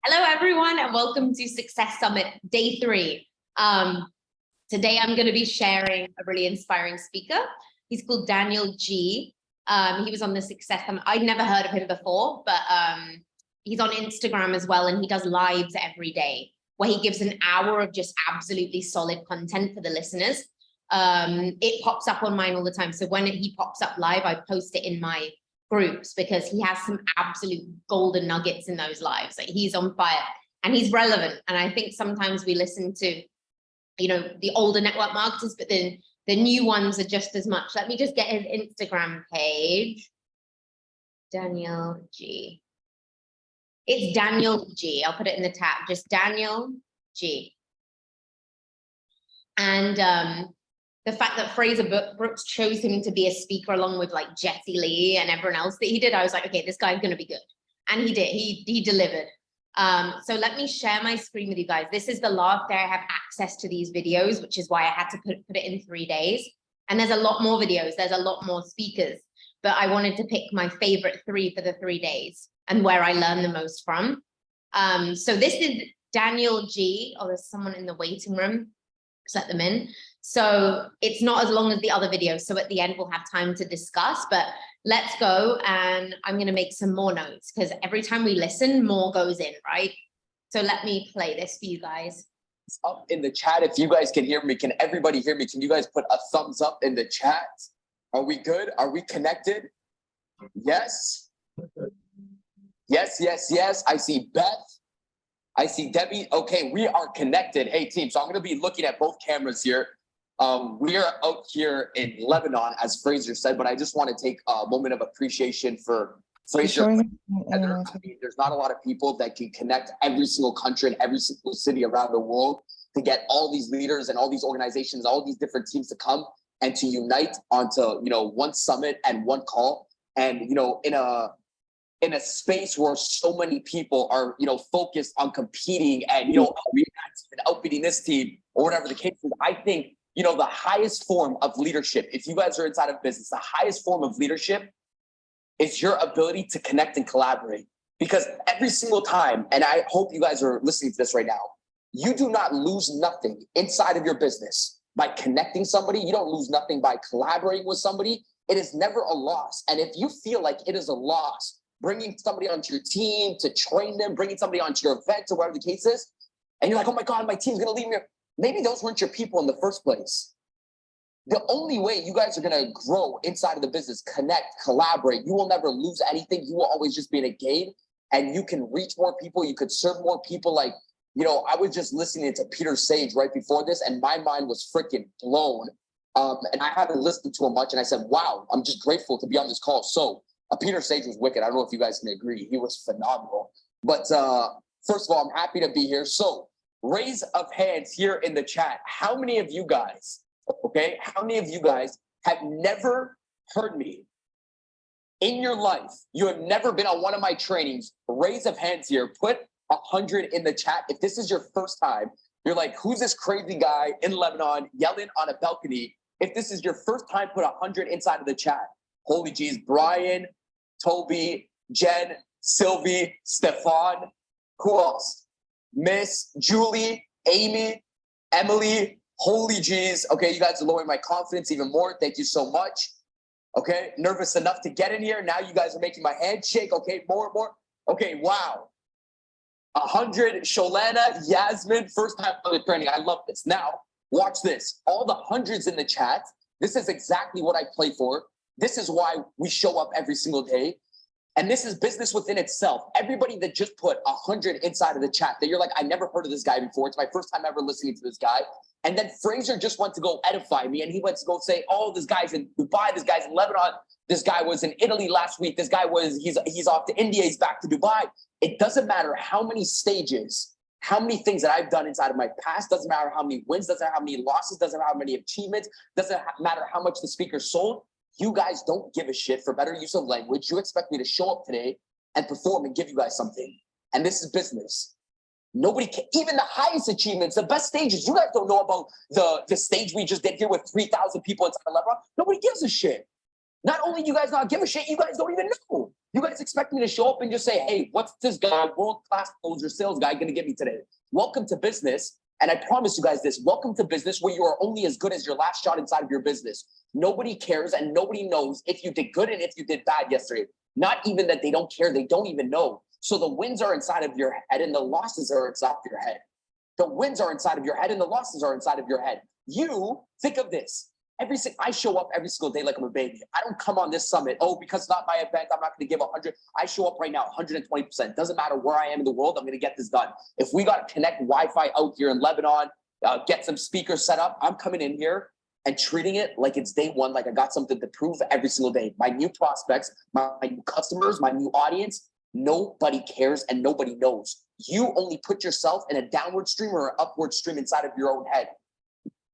Hello, everyone, and welcome to Success Summit Day 3. Today, I'm going to be sharing a really inspiring speaker. He's called Daniel G. He was on the Success Summit. I'd never heard of him before, but he's on Instagram as well, and he does lives every day where he gives an hour of just absolutely solid content for the listeners. It pops up on mine all the time. So when he pops up live, I post it in my groups because he has some absolute golden nuggets in those lives. Like, he's on fire and he's relevant. And I think sometimes we listen to, the older network marketers, but then the new ones are just as much. Let me just get his Instagram page. Daniel G. It's Daniel G. I'll put it in the tab, just Daniel G. And the fact that Fraser Brooks chose him to be a speaker along with like Jessie Lee and everyone else that he did, I was like, okay, this guy's going to be good. And he did, he delivered. So let me share my screen with you guys. This is the last day I have access to these videos, which is why I had to put it in 3 days. And there's a lot more videos. There's a lot more speakers, but I wanted to pick my favorite 3 for the 3 days and where I learned the most from. So this is Daniel G. Oh, there's someone in the waiting room. Just let them in. So it's not as long as the other videos. So at the end, we'll have time to discuss, but let's go. And I'm going to make some more notes because every time we listen, more goes in, right? So let me play this for you guys. It's up in the chat. If you guys can hear me, can everybody hear me? Can you guys put a thumbs up in the chat? Are we good? Are we connected? Yes. Yes, yes, yes. I see Beth. I see Debbie. Okay, we are connected. Hey, team. So I'm going to be looking at both cameras here. We are out here in Lebanon, as Fraser said, but I just want to take a moment of appreciation for Fraser. I mean, there's not a lot of people that can connect every single country and every single city around the world to get all these leaders and all these organizations, all these different teams to come and to unite onto, one summit and one call. And, in a space where so many people are, focused on competing and, outbeating this team or whatever the case is, I think, the highest form of leadership, if you guys are inside of business, the highest form of leadership is your ability to connect and collaborate. Because every single time, and I hope you guys are listening to this right now, you do not lose nothing inside of your business by connecting somebody. You don't lose nothing by collaborating with somebody. It is never a loss. And if you feel like it is a loss, bringing somebody onto your team to train them, bringing somebody onto your event or whatever the case is, and you're like, oh my God, my team's going to leave me. Maybe those weren't your people in the first place. The only way you guys are going to grow inside of the business, connect, collaborate, you will never lose anything. You will always just be in a game and you can reach more people. You could serve more people. Like, I was just listening to Peter Sage right before this and my mind was freaking blown. And I haven't listened to him much. And I said, wow, I'm just grateful to be on this call. So Peter Sage was wicked. I don't know if you guys can agree. He was phenomenal. But first of all, I'm happy to be here. So raise of hands here in the chat. How many of you guys, how many of you guys have never heard me in your life? You have never been on one of my trainings. Raise of hands here. Put 100 in the chat. If this is your first time, you're like, who's this crazy guy in Lebanon yelling on a balcony? If this is your first time, put 100 inside of the chat. Holy geez, Brian, Toby, Jen, Sylvie, Stefan, who else? Miss Julie, Amy, Emily, holy geez. Okay, you guys are lowering my confidence even more. Thank you so much. Okay, nervous enough to get in here. Now you guys are making my head shake. Okay, more and more. Okay, wow. 100, Sholana, Yasmin, first time on the training. I love this. Now, watch this. All the hundreds in the chat. This is exactly what I play for. This is why we show up every single day. And this is business within itself. Everybody that just put 100 inside of the chat that you're like, I never heard of this guy before. It's my first time ever listening to this guy. And then Fraser just went to go edify me. And he went to go say, oh, this guy's in Dubai. This guy's in Lebanon. This guy was in Italy last week. This guy he's off to India. He's back to Dubai. It doesn't matter how many stages, how many things that I've done inside of my past. Doesn't matter how many wins. Doesn't matter how many losses. Doesn't matter how many achievements. Doesn't matter how much the speaker sold. You guys don't give a shit. For better use of language, you expect me to show up today and perform and give you guys something. And this is business. Nobody can, even the highest achievements, the best stages. You guys don't know about the stage we just did here with 3,000 people inside of Lebanon. Nobody gives a shit. Not only do you guys not give a shit, you guys don't even know. You guys expect me to show up and just say, hey, what's this guy, world-class closer sales guy gonna give me today? Welcome to business. And I promise you guys this, welcome to business where you are only as good as your last shot inside of your business. Nobody cares and nobody knows if you did good and if you did bad yesterday. Not even that they don't care, they don't even know. So the wins are inside of your head and the losses are inside of your head. The wins are inside of your head and the losses are inside of your head. You think of this. I show up every single day like I'm a baby. I don't come on this summit, oh, because it's not my event, I'm not going to give 100. I show up right now 120%. Doesn't matter where I am in the world, I'm going to get this done. If we got to connect Wi-Fi out here in Lebanon, get some speakers set up, I'm coming in here and treating it like it's day one, like I got something to prove every single day. My new prospects, my new customers, my new audience, nobody cares and nobody knows. You only put yourself in a downward stream or an upward stream inside of your own head.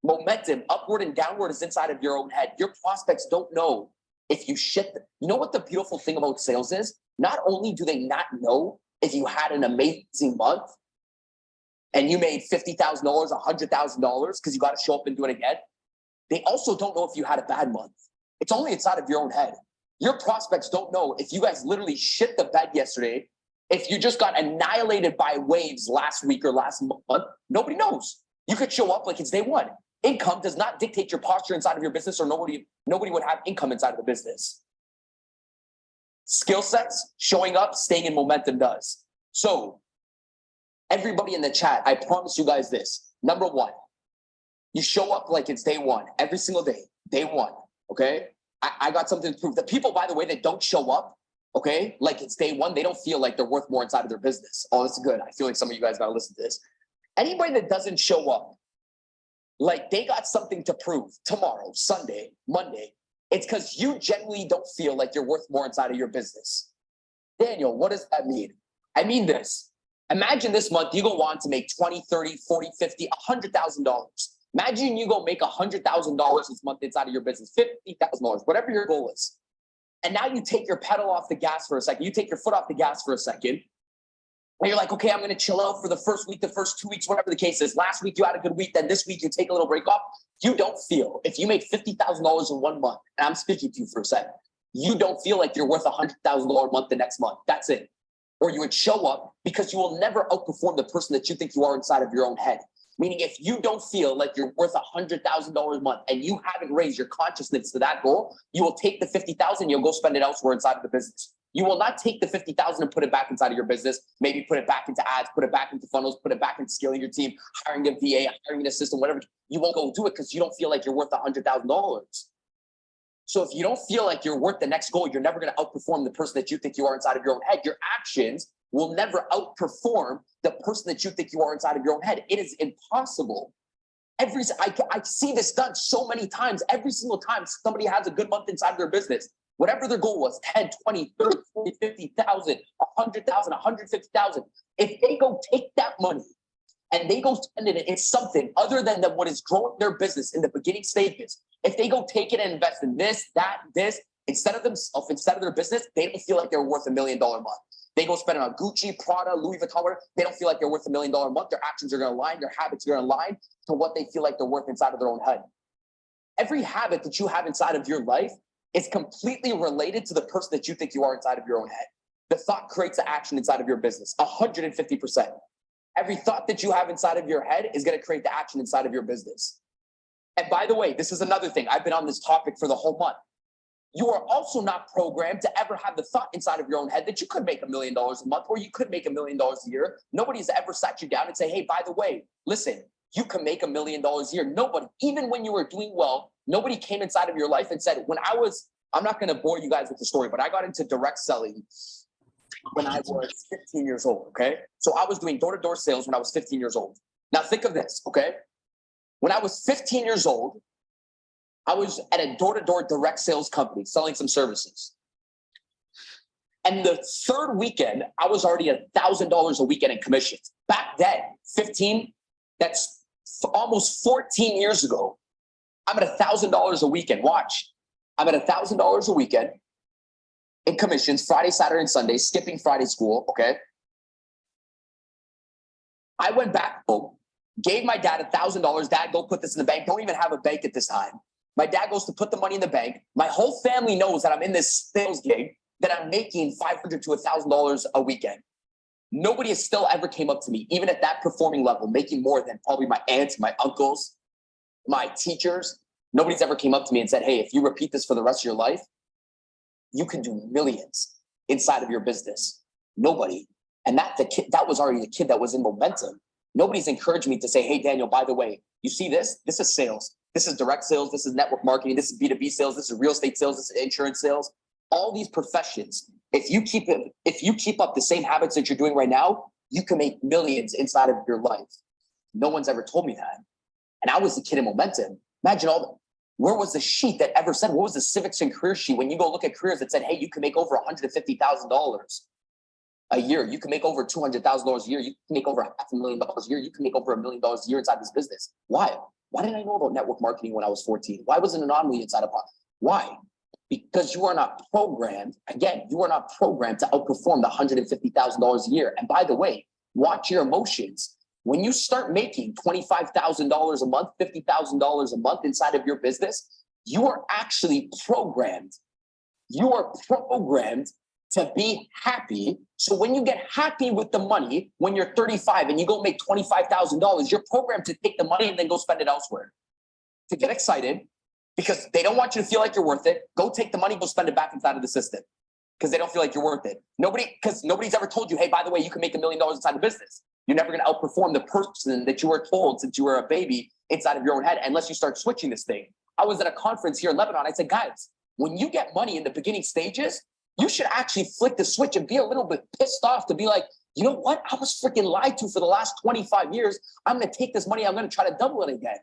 Momentum, upward and downward, is inside of your own head. Your prospects don't know if you shit them. You know what the beautiful thing about sales is? Not only do they not know if you had an amazing month and you made $50,000, $100,000 because you got to show up and do it again, they also don't know if you had a bad month. It's only inside of your own head. Your prospects don't know if you guys literally shit the bed yesterday, if you just got annihilated by waves last week or last month. Nobody knows. You could show up like it's day one. Income does not dictate your posture inside of your business, or nobody would have income inside of the business. Skill sets, showing up, staying in momentum does. So everybody in the chat, I promise you guys this. Number one, you show up like it's day one, every single day, day one, okay? I got something to prove. The people, by the way, that don't show up, okay, like it's day one, they don't feel like they're worth more inside of their business. Oh, that's good. I feel like some of you guys got to listen to this. Anybody that doesn't show up, like they got something to prove tomorrow, Sunday, Monday, it's because you genuinely don't feel like you're worth more inside of your business. Daniel, what does that mean? I mean this. Imagine this month you go on to make 20, 30, 40, 50, $100,000. Imagine you go make $100,000 this month inside of your business, $50,000, whatever your goal is. And now you take your pedal off the gas for a second. You take your foot off the gas for a second. And you're like, okay, I'm going to chill out for the first week, the first 2 weeks, whatever the case is. Last week you had a good week. Then this week you take a little break off. You don't feel, if you make $50,000 in 1 month, and I'm speaking to you for a second, you don't feel like you're worth $100,000 a month the next month. That's it. Or you would show up, because you will never outperform the person that you think you are inside of your own head. Meaning if you don't feel like you're worth $100,000 a month and you haven't raised your consciousness to that goal, you will take the $50,000, you'll go spend it elsewhere inside of the business. You will not take the $50,000 and put it back inside of your business, maybe put it back into ads, put it back into funnels, put it back into scaling your team, hiring a VA, hiring an assistant, whatever. You won't go do it because you don't feel like you're worth $100,000. So if you don't feel like you're worth the next goal, you're never going to outperform the person that you think you are inside of your own head. Your actions will never outperform the person that you think you are inside of your own head. It is impossible. I see this done so many times. Every single time somebody has a good month inside their business, whatever their goal was, 10, 20, 30, 40, 50,000, 100,000, 150,000. If they go take that money and they go spend it in something other than what is growing their business in the beginning stages, if they go take it and invest in this, that, this, instead of themselves, instead of their business, they don't feel like they're worth $1 million a month. They go spend it on Gucci, Prada, Louis Vuitton, whatever. They don't feel like they're worth $1 million a month. Their actions are going to align. Their habits are going to align to what they feel like they're worth inside of their own head. Every habit that you have inside of your life is completely related to the person that you think you are inside of your own head. The thought creates the action inside of your business, 150%. Every thought that you have inside of your head is going to create the action inside of your business. And by the way, this is another thing. I've been on this topic for the whole month. You are also not programmed to ever have the thought inside of your own head that you could make $1 million a month, or you could make $1 million a year. Nobody's ever sat you down and say, hey, by the way, listen, you can make $1 million a year. Nobody, even when you were doing well, nobody came inside of your life and said, I'm not going to bore you guys with the story, but I got into direct selling when I was 15 years old, okay? So I was doing door-to-door sales when I was 15 years old. Now think of this, okay? When I was 15 years old, I was at a door-to-door direct sales company selling some services. And the third weekend, I was already $1,000 a weekend in commissions. Back then, 15, that's almost 14 years ago. I'm at $1,000 a weekend. Watch. I'm at $1,000 a weekend in commissions, Friday, Saturday, and Sunday, skipping Friday school, okay? I went back home, gave my dad $1,000. Dad, go put this in the bank. Don't even have a bank at this time. My dad goes to put the money in the bank. My whole family knows that I'm in this sales gig. that I'm making $500 to $1,000 a weekend. Nobody has still ever came up to me, even at that performing level, making more than probably my aunts, my uncles, my teachers. Nobody's ever came up to me and said, hey, if you repeat this for the rest of your life, you can do millions inside of your business. Nobody. And that was already the kid that was in momentum. Nobody's encouraged me to say, hey, Daniel, by the way, you see this? This is sales. This is direct sales. This is network marketing. This is B2B sales. This is real estate sales. This is insurance sales. All these professions, if you keep up the same habits that you're doing right now, you can make millions inside of your life. No one's ever told me that. And I was the kid in momentum. Imagine where was the sheet that ever said, what was the civics and career sheet when you go look at careers that said, hey, you can make over $150,000 a year. You can make over $200,000 a year. You can make over $500,000 a year. You can make over $1 million a year inside this business. Why? Why didn't I know about network marketing when I was 14? Why was it an anomaly inside of it? Why? Because you are not programmed. Again, you are not programmed to outperform the $150,000 a year. And by the way, watch your emotions. When you start making $25,000 a month, $50,000 a month inside of your business, you are actually programmed. You are programmed to be happy. So when you get happy with the money, when you're 35 and you go make $25,000, you're programmed to take the money and then go spend it elsewhere. To get excited, because they don't want you to feel like you're worth it, go take the money, go spend it back inside of the system. Because they don't feel like you're worth it. Because nobody's ever told you, hey, by the way, you can make $1 million inside the business. You're never going to outperform the person that you were told since you were a baby inside of your own head, unless you start switching this thing. I was at a conference here in Lebanon. I said, guys, when you get money in the beginning stages, you should actually flick the switch and be a little bit pissed off to be like, you know what? I was freaking lied to for the last 25 years. I'm going to take this money. I'm going to try to double it again.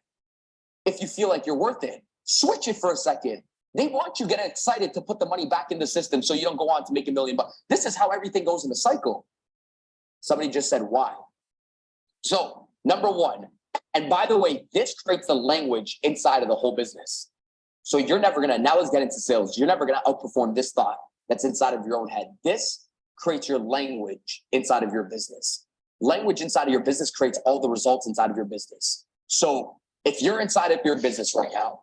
If you feel like you're worth it, switch it for a second. They want you to get excited to put the money back in the system so you don't go on to make $1 million. This is how everything goes in a cycle. Somebody just said, why? So number one, and by the way, this creates the language inside of the whole business. So you're never going to, now let's get into sales. You're never going to outperform this thought that's inside of your own head. This creates your language inside of your business. Language inside of your business creates all the results inside of your business. So if you're inside of your business right now,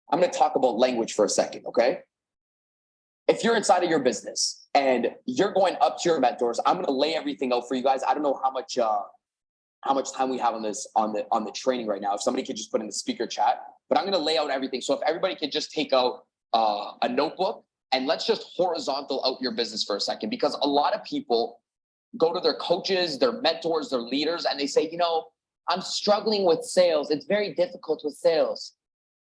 I'm going to talk about language for a second, okay? If you're inside of your business and you're going up to your mentors, I'm going to lay everything out for you guys. I don't know how much time we have on this on the training right now. If somebody could just put in the speaker chat, but I'm going to lay out everything. So if everybody could just take out a notebook and let's just horizontal out your business for a second, because a lot of people go to their coaches, their mentors, their leaders, and they say, you know, I'm struggling with sales. It's very difficult with sales.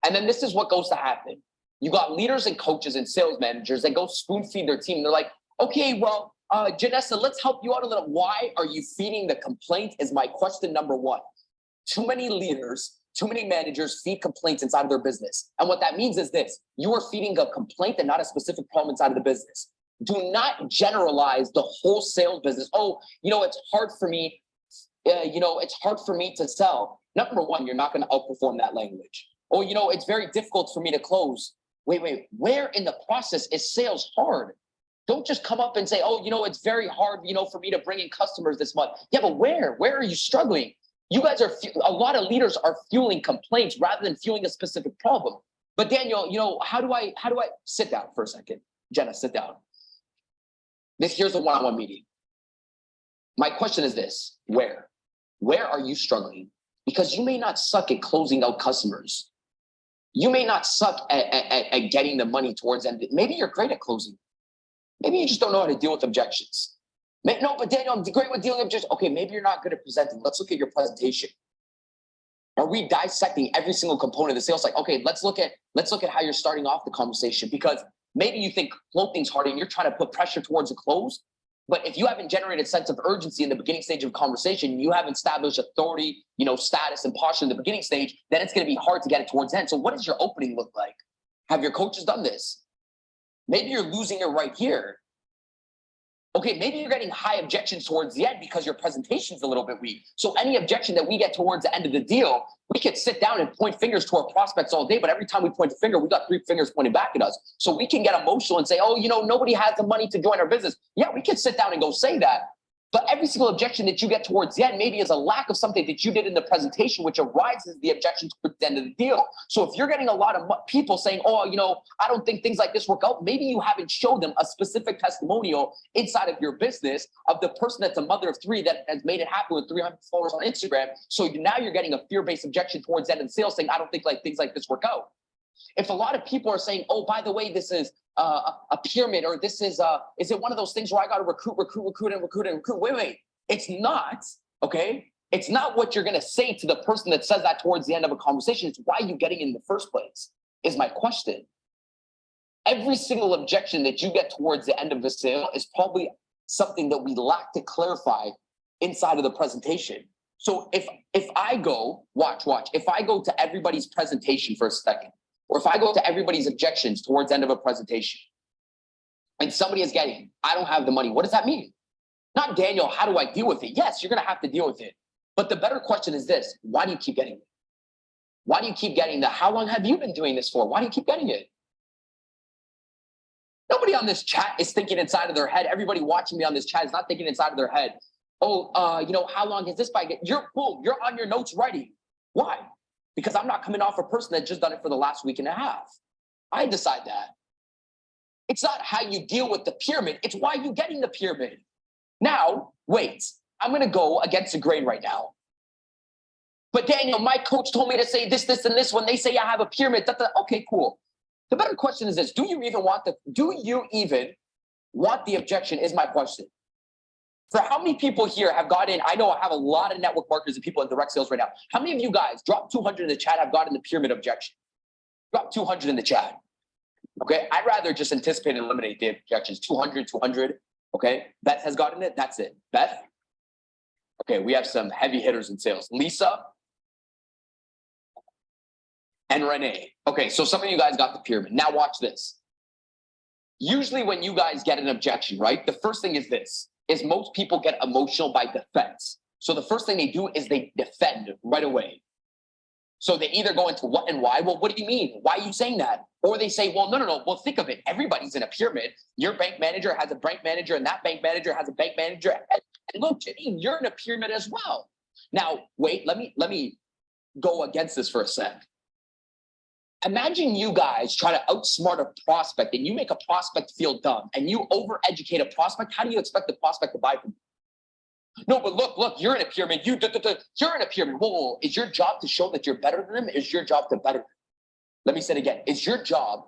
And then this is what goes to happen. You got leaders and coaches and sales managers that go spoon feed their team. They're like, okay, well, Janessa, let's help you out a little. Why are you feeding the complaint is my question number one. Too many leaders, too many managers feed complaints inside of their business. And what that means is this, you are feeding a complaint and not a specific problem inside of the business. Do not generalize the whole sales business. Oh, you know, it's hard for me. It's hard for me to sell. Number one, you're not going to outperform that language. Oh, you know, it's very difficult for me to close. Wait, where in the process is sales hard? Don't just come up and say, oh, you know, it's very hard, you know, for me to bring in customers this month. Yeah, but where are you struggling? You guys are, a lot of leaders are fueling complaints rather than fueling a specific problem. But Daniel, you know, how do I sit down for a second? Jenna, sit down. Here's a one-on-one meeting. My question is this, where are you struggling? Because you may not suck at closing out customers. You may not suck at getting the money towards end. Maybe you're great at closing. Maybe you just don't know how to deal with objections. No, but Daniel, I'm great with dealing with objections. Okay, maybe you're not good at presenting. Let's look at your presentation. Are we dissecting every single component of the sales? Like, okay, let's look at how you're starting off the conversation, because maybe you think closing's hard and you're trying to put pressure towards a close. But if you haven't generated a sense of urgency in the beginning stage of a conversation, you haven't established authority, you know, status and posture in the beginning stage, then it's going to be hard to get it towards the end. So what does your opening look like? Have your coaches done this? Maybe you're losing it right here. Okay, maybe you're getting high objections towards the end because your presentation's a little bit weak. So any objection that we get towards the end of the deal, we could sit down and point fingers to our prospects all day, but every time we point a finger, we got 3 fingers pointing back at us. So we can get emotional and say, oh, you know, nobody has the money to join our business. Yeah, we can sit down and go say that. But every single objection that you get towards the end maybe is a lack of something that you did in the presentation, which arises the objection towards the end of the deal. So if you're getting a lot of people saying, oh, I don't think things like this work out, maybe you haven't showed them a specific testimonial inside of your business of the person that's a mother of 3 that has made it happen with 300 followers on Instagram. So now you're getting a fear-based objection towards the end of the sales saying, I don't think things like this work out. If a lot of people are saying, oh, by the way, this is a pyramid, or this is it one of those things where I got to recruit. Wait, it's not, okay? It's not what you're going to say to the person that says that towards the end of a conversation. It's why you're getting in the first place is my question. Every single objection that you get towards the end of the sale is probably something that we lack to clarify inside of the presentation. So if I go, watch, if I go to everybody's presentation for a second, or if I go to everybody's objections towards the end of a presentation and somebody is getting, I don't have the money, what does that mean? Not, Daniel, how do I deal with it? Yes, you're going to have to deal with it. But the better question is this: why do you keep getting it? Why do you keep getting the, how long have you been doing this for? Why do you keep getting it? Nobody on this chat is thinking inside of their head. Everybody watching me on this chat is not thinking inside of their head, oh, how long has this bike? You're cool. You're on your notes writing. Why? Because I'm not coming off a person that just done it for the last week and a half. I decide that. It's not how you deal with the pyramid. It's why you're getting the pyramid. Now, wait, I'm going to go against the grain right now. But Daniel, my coach told me to say this, and this when they say I have a pyramid. Okay, cool. The better question is this: do you even want the objection? Is my question. For how many people here have gotten, I know I have a lot of network marketers and people in direct sales right now. How many of you guys, drop 200 in the chat, have gotten the pyramid objection? Drop 200 in the chat. Okay, I'd rather just anticipate and eliminate the objections. 200. Okay, Beth has gotten it. That's it. Beth. Okay, we have some heavy hitters in sales. Lisa and Renee. Okay, so some of you guys got the pyramid. Now watch this. Usually when you guys get an objection, right, the first thing is this, is most people get emotional by defense. So the first thing they do is they defend right away. So they either go into what and why. Well, what do you mean? Why are you saying that? Or they say, well, no. Well, think of it. Everybody's in a pyramid. Your bank manager has a bank manager, and that bank manager has a bank manager. And look, Janine, you're in a pyramid as well. Now, wait, let me go against this for a sec. Imagine you guys try to outsmart a prospect and you make a prospect feel dumb and you overeducate a prospect. How do you expect the prospect to buy from you? No, but look, you're in a pyramid. You're in a pyramid. Whoa. Is your job to show that you're better than them? Is your job to better them? Let me say it again. Is your job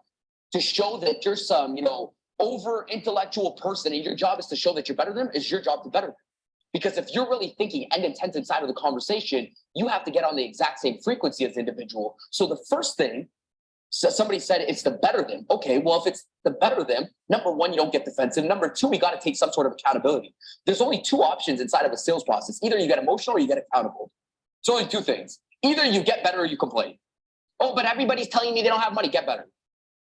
to show that you're some, over intellectual person and your job is to show that you're better than them? Is your job to better them? Because if you're really thinking end intent inside of the conversation, you have to get on the exact same frequency as the individual. So the first thing, so somebody said it's the better them. Okay, well, if it's the better them, number one, you don't get defensive. Number two, we got to take some sort of accountability. There's only two options inside of a sales process. Either you get emotional or you get accountable. It's only two things. Either you get better or you complain. Oh, but everybody's telling me they don't have money. Get better.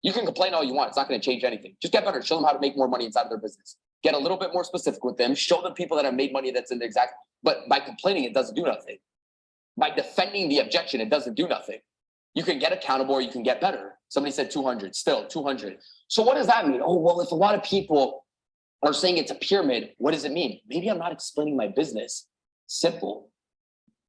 You can complain all you want. It's not going to change anything. Just get better. Show them how to make more money inside of their business. Get a little bit more specific with them. Show them people that have made money that's in the exact, but by complaining, it doesn't do nothing. By defending the objection, it doesn't do nothing. You can get accountable or you can get better. Somebody said 200, still 200. So what does that mean? Oh, well, if a lot of people are saying it's a pyramid, what does it mean? Maybe I'm not explaining my business simple.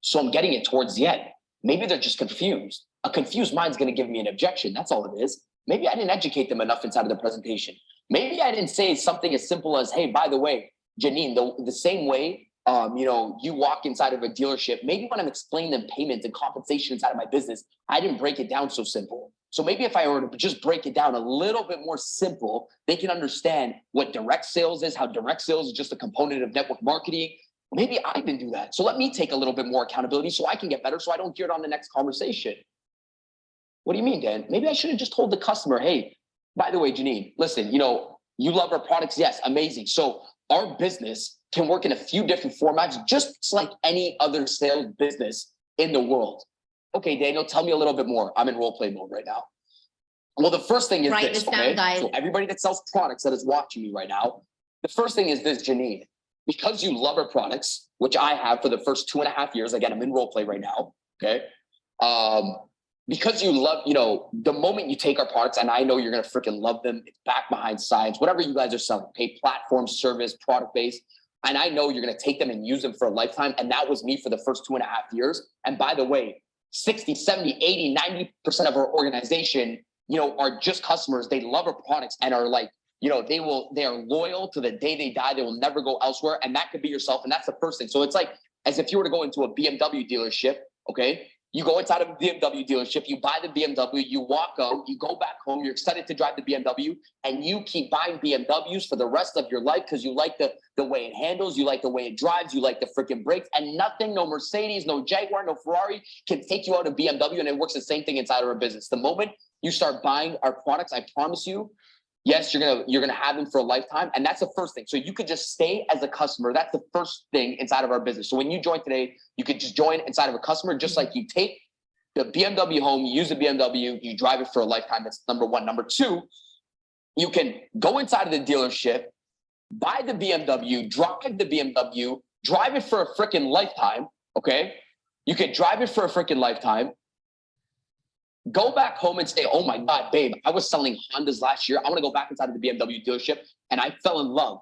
So I'm getting it towards the end. Maybe they're just confused. A confused mind's going to give me an objection. That's all it is. Maybe I didn't educate them enough inside of the presentation. Maybe I didn't say something as simple as, hey, by the way, Janine, the same way, you walk inside of a dealership, maybe when I'm explaining them payments and compensation inside of my business, I didn't break it down so simple. So maybe if I were to just break it down a little bit more simple, they can understand what direct sales is, how direct sales is just a component of network marketing. Maybe I didn't do that. So let me take a little bit more accountability so I can get better, so I don't hear it on the next conversation. What do you mean, Dan? Maybe I should have just told the customer, hey, by the way, Janine, listen, you love our products. Yes, amazing. So our business can work in a few different formats, just like any other sales business in the world. Okay, Daniel, tell me a little bit more. I'm in role play mode right now. Well, the first thing is this, okay? So everybody that sells products that is watching me right now, the first thing is this, Janine, because you love our products, which I have for the first 2.5 years. Again, I'm in role play right now, okay? Because you love, the moment you take our products, and I know you're going to freaking love them, it's back behind science, whatever you guys are selling, pay platform, service, product-based. And I know you're going to take them and use them for a lifetime. And that was me for the first 2.5 years. And by the way, 60, 70, 80, 90% of our organization, are just customers. They love our products and are like, they are loyal to the day they die. They will never go elsewhere. And that could be yourself. And that's the first thing. So it's like, as if you were to go into a BMW dealership, okay? You go inside of a BMW dealership, you buy the BMW, you walk out, you go back home, you're excited to drive the BMW, and you keep buying BMWs for the rest of your life because you like the way it handles, you like the way it drives, you like the freaking brakes, and nothing, no Mercedes, no Jaguar, no Ferrari can take you out of BMW, and it works the same thing inside of our business. The moment you start buying our products, I promise you, yes, you're gonna have them for a lifetime, and that's the first thing. So you could just stay as a customer. That's the first thing inside of our business. So when you join today, you could just join inside of a customer, just like you take the BMW home, you use the BMW, you drive it for a lifetime. That's number one. Number two, you can go inside of the dealership, buy the BMW, drive the BMW, drive it for a freaking lifetime. Okay, you can drive it for a freaking lifetime. Go back home and say, oh my God, babe, I was selling Hondas last year. I want to go back inside of the BMW dealership. And I fell in love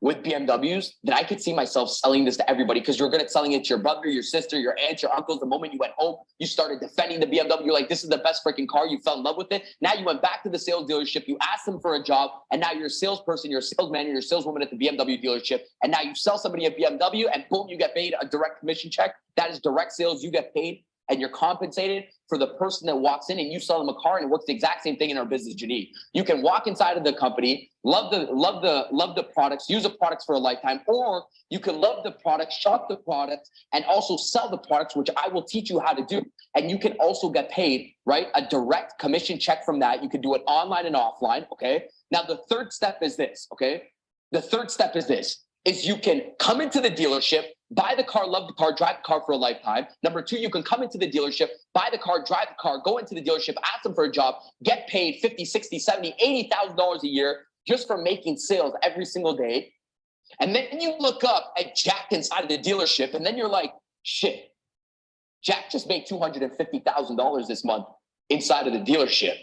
with BMWs that I could see myself selling this to everybody because you're good at selling it to your brother, your sister, your aunt, your uncles. The moment you went home, you started defending the BMW. You're like, this is the best freaking car. You fell in love with it. Now you went back to the sales dealership. You asked them for a job. And now you're a salesperson, you're a salesman, you're a saleswoman at the BMW dealership. And now you sell somebody a BMW and boom, you get paid a direct commission check. That is direct sales. You get paid. And you're compensated for the person that walks in and you sell them a car, and it works the exact same thing in our business, Janine. You can walk inside of the company, love the products, use the products for a lifetime, or you can love the products, shop the products, and also sell the products, which I will teach you how to do. And you can also get paid, right? A direct commission check from that. You can do it online and offline, okay? Now, the third step is this, okay? The third step is this, is you can come into the dealership, buy the car, love the car, drive the car for a lifetime. Number two, you can come into the dealership, buy the car, drive the car, go into the dealership, ask them for a job, get paid $50, $60, $70, $80,000 a year just for making sales every single day. And then you look up at Jack inside of the dealership, and then you're like, shit, Jack just made $250,000 this month inside of the dealership.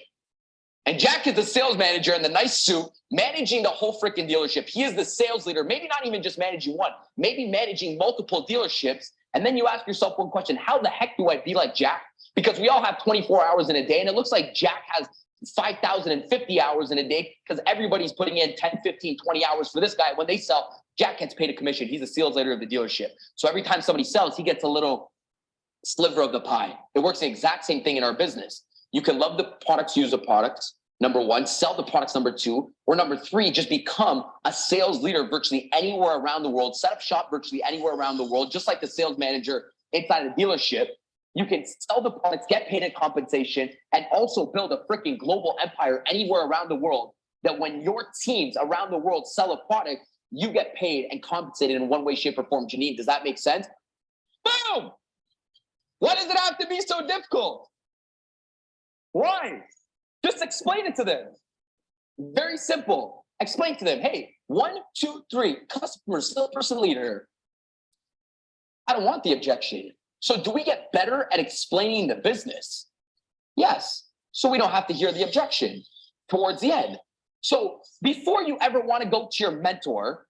And Jack is the sales manager in the nice suit, managing the whole freaking dealership. He is the sales leader, maybe not even just managing one, maybe managing multiple dealerships. And then you ask yourself one question, how the heck do I be like Jack? Because we all have 24 hours in a day, and it looks like Jack has 5,050 hours in a day because everybody's putting in 10, 15, 20 hours for this guy. When they sell, Jack gets paid a commission. He's the sales leader of the dealership. So every time somebody sells, he gets a little sliver of the pie. It works the exact same thing in our business. You can love the products, use the products. Number one, sell the products. Number two, or number three, just become a sales leader virtually anywhere around the world. Set up shop virtually anywhere around the world, just like the sales manager inside a dealership. You can sell the products, get paid in compensation, and also build a freaking global empire anywhere around the world. That when your teams around the world sell a product, you get paid and compensated in one way, shape, or form. Janine, does that make sense? Boom! Why does it have to be so difficult? Why? Just explain it to them. Very simple. Explain to them, hey, 1, 2, 3, customer, salesperson, leader. I don't want the objection. So do we get better at explaining the business? Yes. So we don't have to hear the objection towards the end. So before you ever want to go to your mentor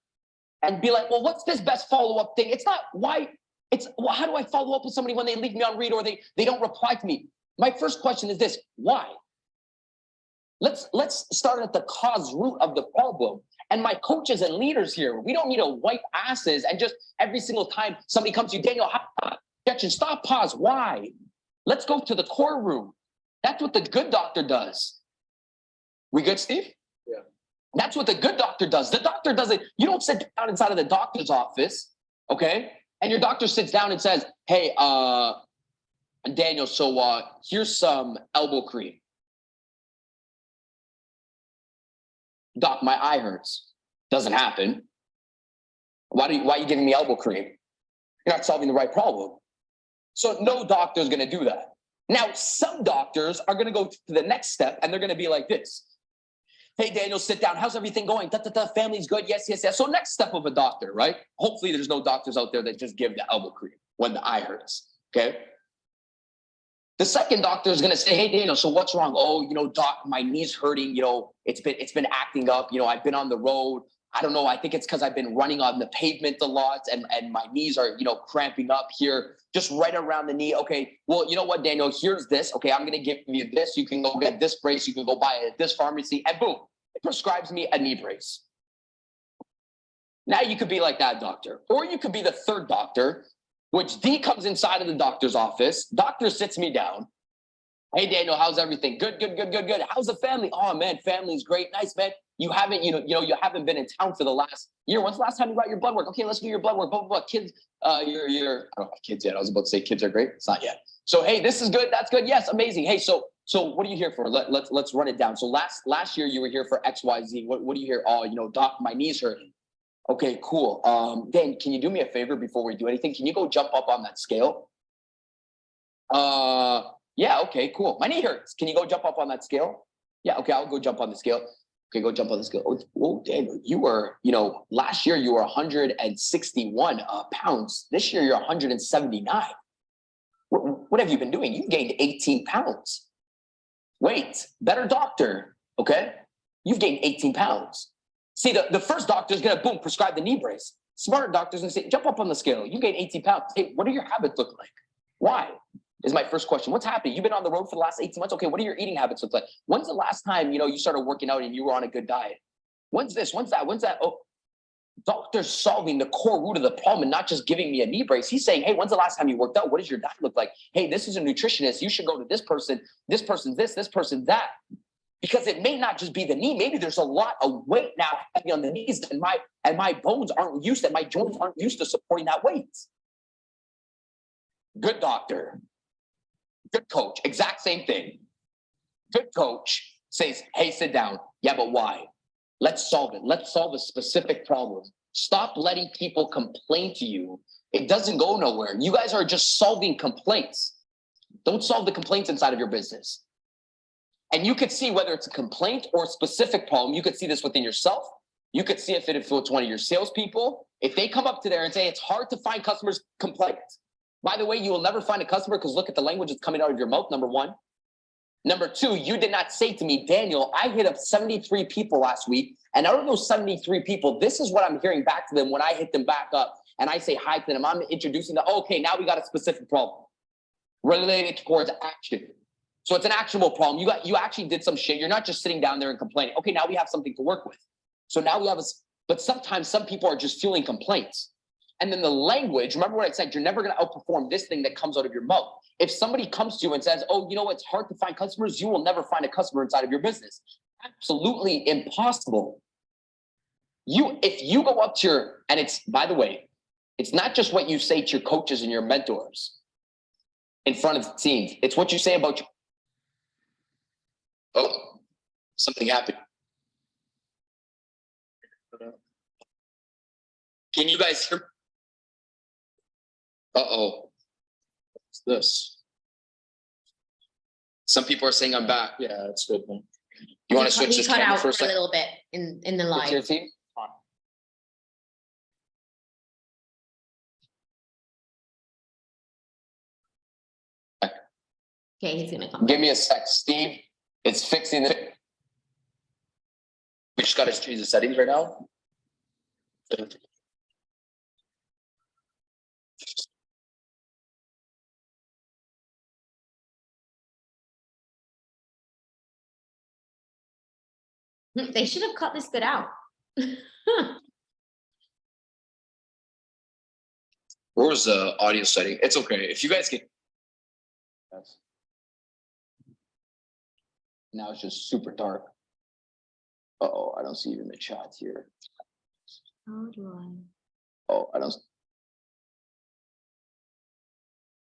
and be like, well, what's this best follow-up thing? It's not why, it's, well, how do I follow up with somebody when they leave me on read or they don't reply to me? My first question is this, why? Let's start at the cause root of the problem. And my coaches and leaders here, we don't need to wipe asses and just every single time somebody comes to you, Daniel, objection, stop, pause, why? Let's go to the core root. That's what the good doctor does. We good, Steve? Yeah. That's what the good doctor does. The doctor does it. You don't sit down inside of the doctor's office, okay? And your doctor sits down and says, hey, Daniel, so here's some elbow cream. Doc, my eye hurts. Doesn't happen. Why are you giving me elbow cream? You're not solving the right problem. So no doctor is going to do that. Now, some doctors are going to go to the next step and they're going to be like this. Hey, Daniel, sit down. How's everything going? Family's good. Yes, yes, yes. So next step of a doctor, right? Hopefully there's no doctors out there that just give the elbow cream when the eye hurts, okay? The second doctor is going to say, hey, Daniel, so what's wrong? Oh, doc, my knee's hurting. It's been acting up. I've been on the road. I don't know. I think it's because I've been running on the pavement a lot and my knees are, cramping up here, just right around the knee. Okay, well, you know what, Daniel, here's this. Okay, I'm going to give you this. You can go get this brace. You can go buy it at this pharmacy and boom, it prescribes me a knee brace. Now you could be like that doctor, or you could be the third doctor, which D comes inside of the doctor's office. Doctor sits me down. Hey, Daniel, how's everything? Good. How's the family? Oh man, family's great. Nice, man. You haven't, you haven't been in town for the last year. When's the last time you got your blood work? Okay, let's do your blood work. Blah, blah, blah. Kids, I don't have kids yet. I was about to say kids are great. It's not yet. So, hey, this is good. That's good. Yes, amazing. Hey, so what are you here for? Let's run it down. So last year you were here for XYZ. What do you hear? Oh, doc, my knee's hurting. Okay, cool. Dan, can you do me a favor before we do anything? Can you go jump up on that scale? Yeah, okay, cool. My knee hurts. Can you go jump up on that scale? Yeah, okay, I'll go jump on the scale. Okay, go jump on the scale. Oh, Daniel, you were, last year you were 161 pounds. This year you're 179. What have you been doing? You gained 18 pounds. Wait, better doctor, okay? You've gained 18 pounds. See, the first doctor is gonna, boom, prescribe the knee brace. Smarter doctor's gonna say, jump up on the scale. You gained 18 pounds. Hey, what do your habits look like? Why? Is my first question. What's happening? You've been on the road for the last 18 months. Okay, what do your eating habits look like? When's the last time, you started working out and you were on a good diet? When's this? When's that? When's that? Oh, doctor's solving the core root of the problem and not just giving me a knee brace. He's saying, hey, when's the last time you worked out? What does your diet look like? Hey, this is a nutritionist. You should go to this person this person that. Because it may not just be the knee. Maybe there's a lot of weight now heavy on the knees and my bones aren't used, and my joints aren't used to supporting that weight. Good doctor. Good coach, exact same thing. Good coach says, hey, sit down. Yeah, but why? Let's solve it. Let's solve a specific problem. Stop letting people complain to you. It doesn't go nowhere. You guys are just solving complaints. Don't solve the complaints inside of your business. And you could see whether it's a complaint or a specific problem. You could see this within yourself. You could see if it's one of your salespeople. If they come up to there and say, it's hard to find customers, complaint. By the way, you will never find a customer because look at the language that's coming out of your mouth, number one. Number two, you did not say to me, Daniel, I hit up 73 people last week. And out of those 73 people, this is what I'm hearing back to them when I hit them back up and I say hi to them. I'm introducing them. Okay, now we got a specific problem related towards action. So it's an actionable problem. You actually did some shit. You're not just sitting down there and complaining. Okay, now we have something to work with. So now we have but sometimes some people are just feeling complaints. And then the language, remember what I said, you're never going to outperform this thing that comes out of your mouth. If somebody comes to you and says, oh, it's hard to find customers, you will never find a customer inside of your business. Absolutely impossible. If you go up to and it's, by the way, it's not just what you say to your coaches and your mentors in front of the teams. It's what you say about your, oh, something happened. Can you guys hear? Uh-oh. What's this? Some people are saying I'm back. Yeah, that's good. You want to switch this camera for a second? A little bit in the live. Your team? Okay, he's gonna come. Give me a sec, Steve. It's fixing it. We just got to change the settings right now. They should have cut this bit out. Where's the audio setting? It's okay. If you guys can. Now it's just super dark. Uh-oh, I don't see even the chat here. How do I? Oh, I don't.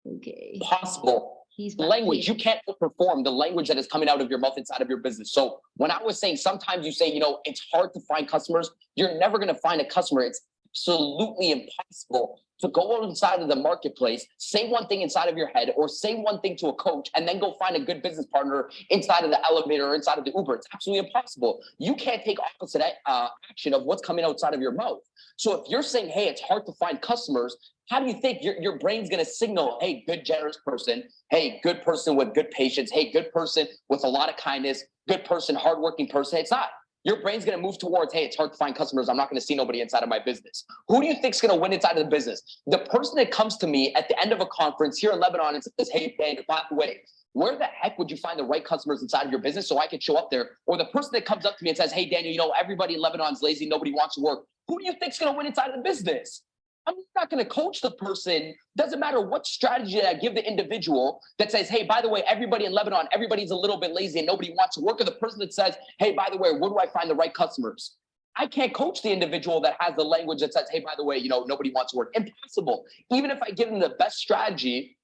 Okay. Possible. Language, you can't perform the language that is coming out of your mouth inside of your business. So when I was saying sometimes you say, it's hard to find customers, you're never going to find a customer. It's absolutely impossible to go out inside of the marketplace, say one thing inside of your head or say one thing to a coach and then go find a good business partner inside of the elevator or inside of the Uber. It's absolutely impossible. You can't take opposite action of what's coming outside of your mouth. So if you're saying, hey, it's hard to find customers, how do you think your brain's going to signal, hey, good, generous person, hey, good person with good patience, hey, good person with a lot of kindness, good person, hardworking person? It's not. Your brain's going to move towards, hey, it's hard to find customers. I'm not going to see nobody inside of my business. Who do you think's going to win inside of the business? The person that comes to me at the end of a conference here in Lebanon and says, hey, Dan, by the way, where the heck would you find the right customers inside of your business so I can show up there? Or the person that comes up to me and says, hey, Daniel, you know, everybody in Lebanon's lazy. Nobody wants to work. Who do you think's going to win inside of the business? I'm not going to coach the person. Doesn't matter what strategy I give the individual that says, hey, by the way, everybody in Lebanon, everybody's a little bit lazy and nobody wants to work. Or the person that says, hey, by the way, where do I find the right customers? I can't coach the individual that has the language that says, hey, by the way, you know, nobody wants to work. Impossible. Even if I give them the best strategy,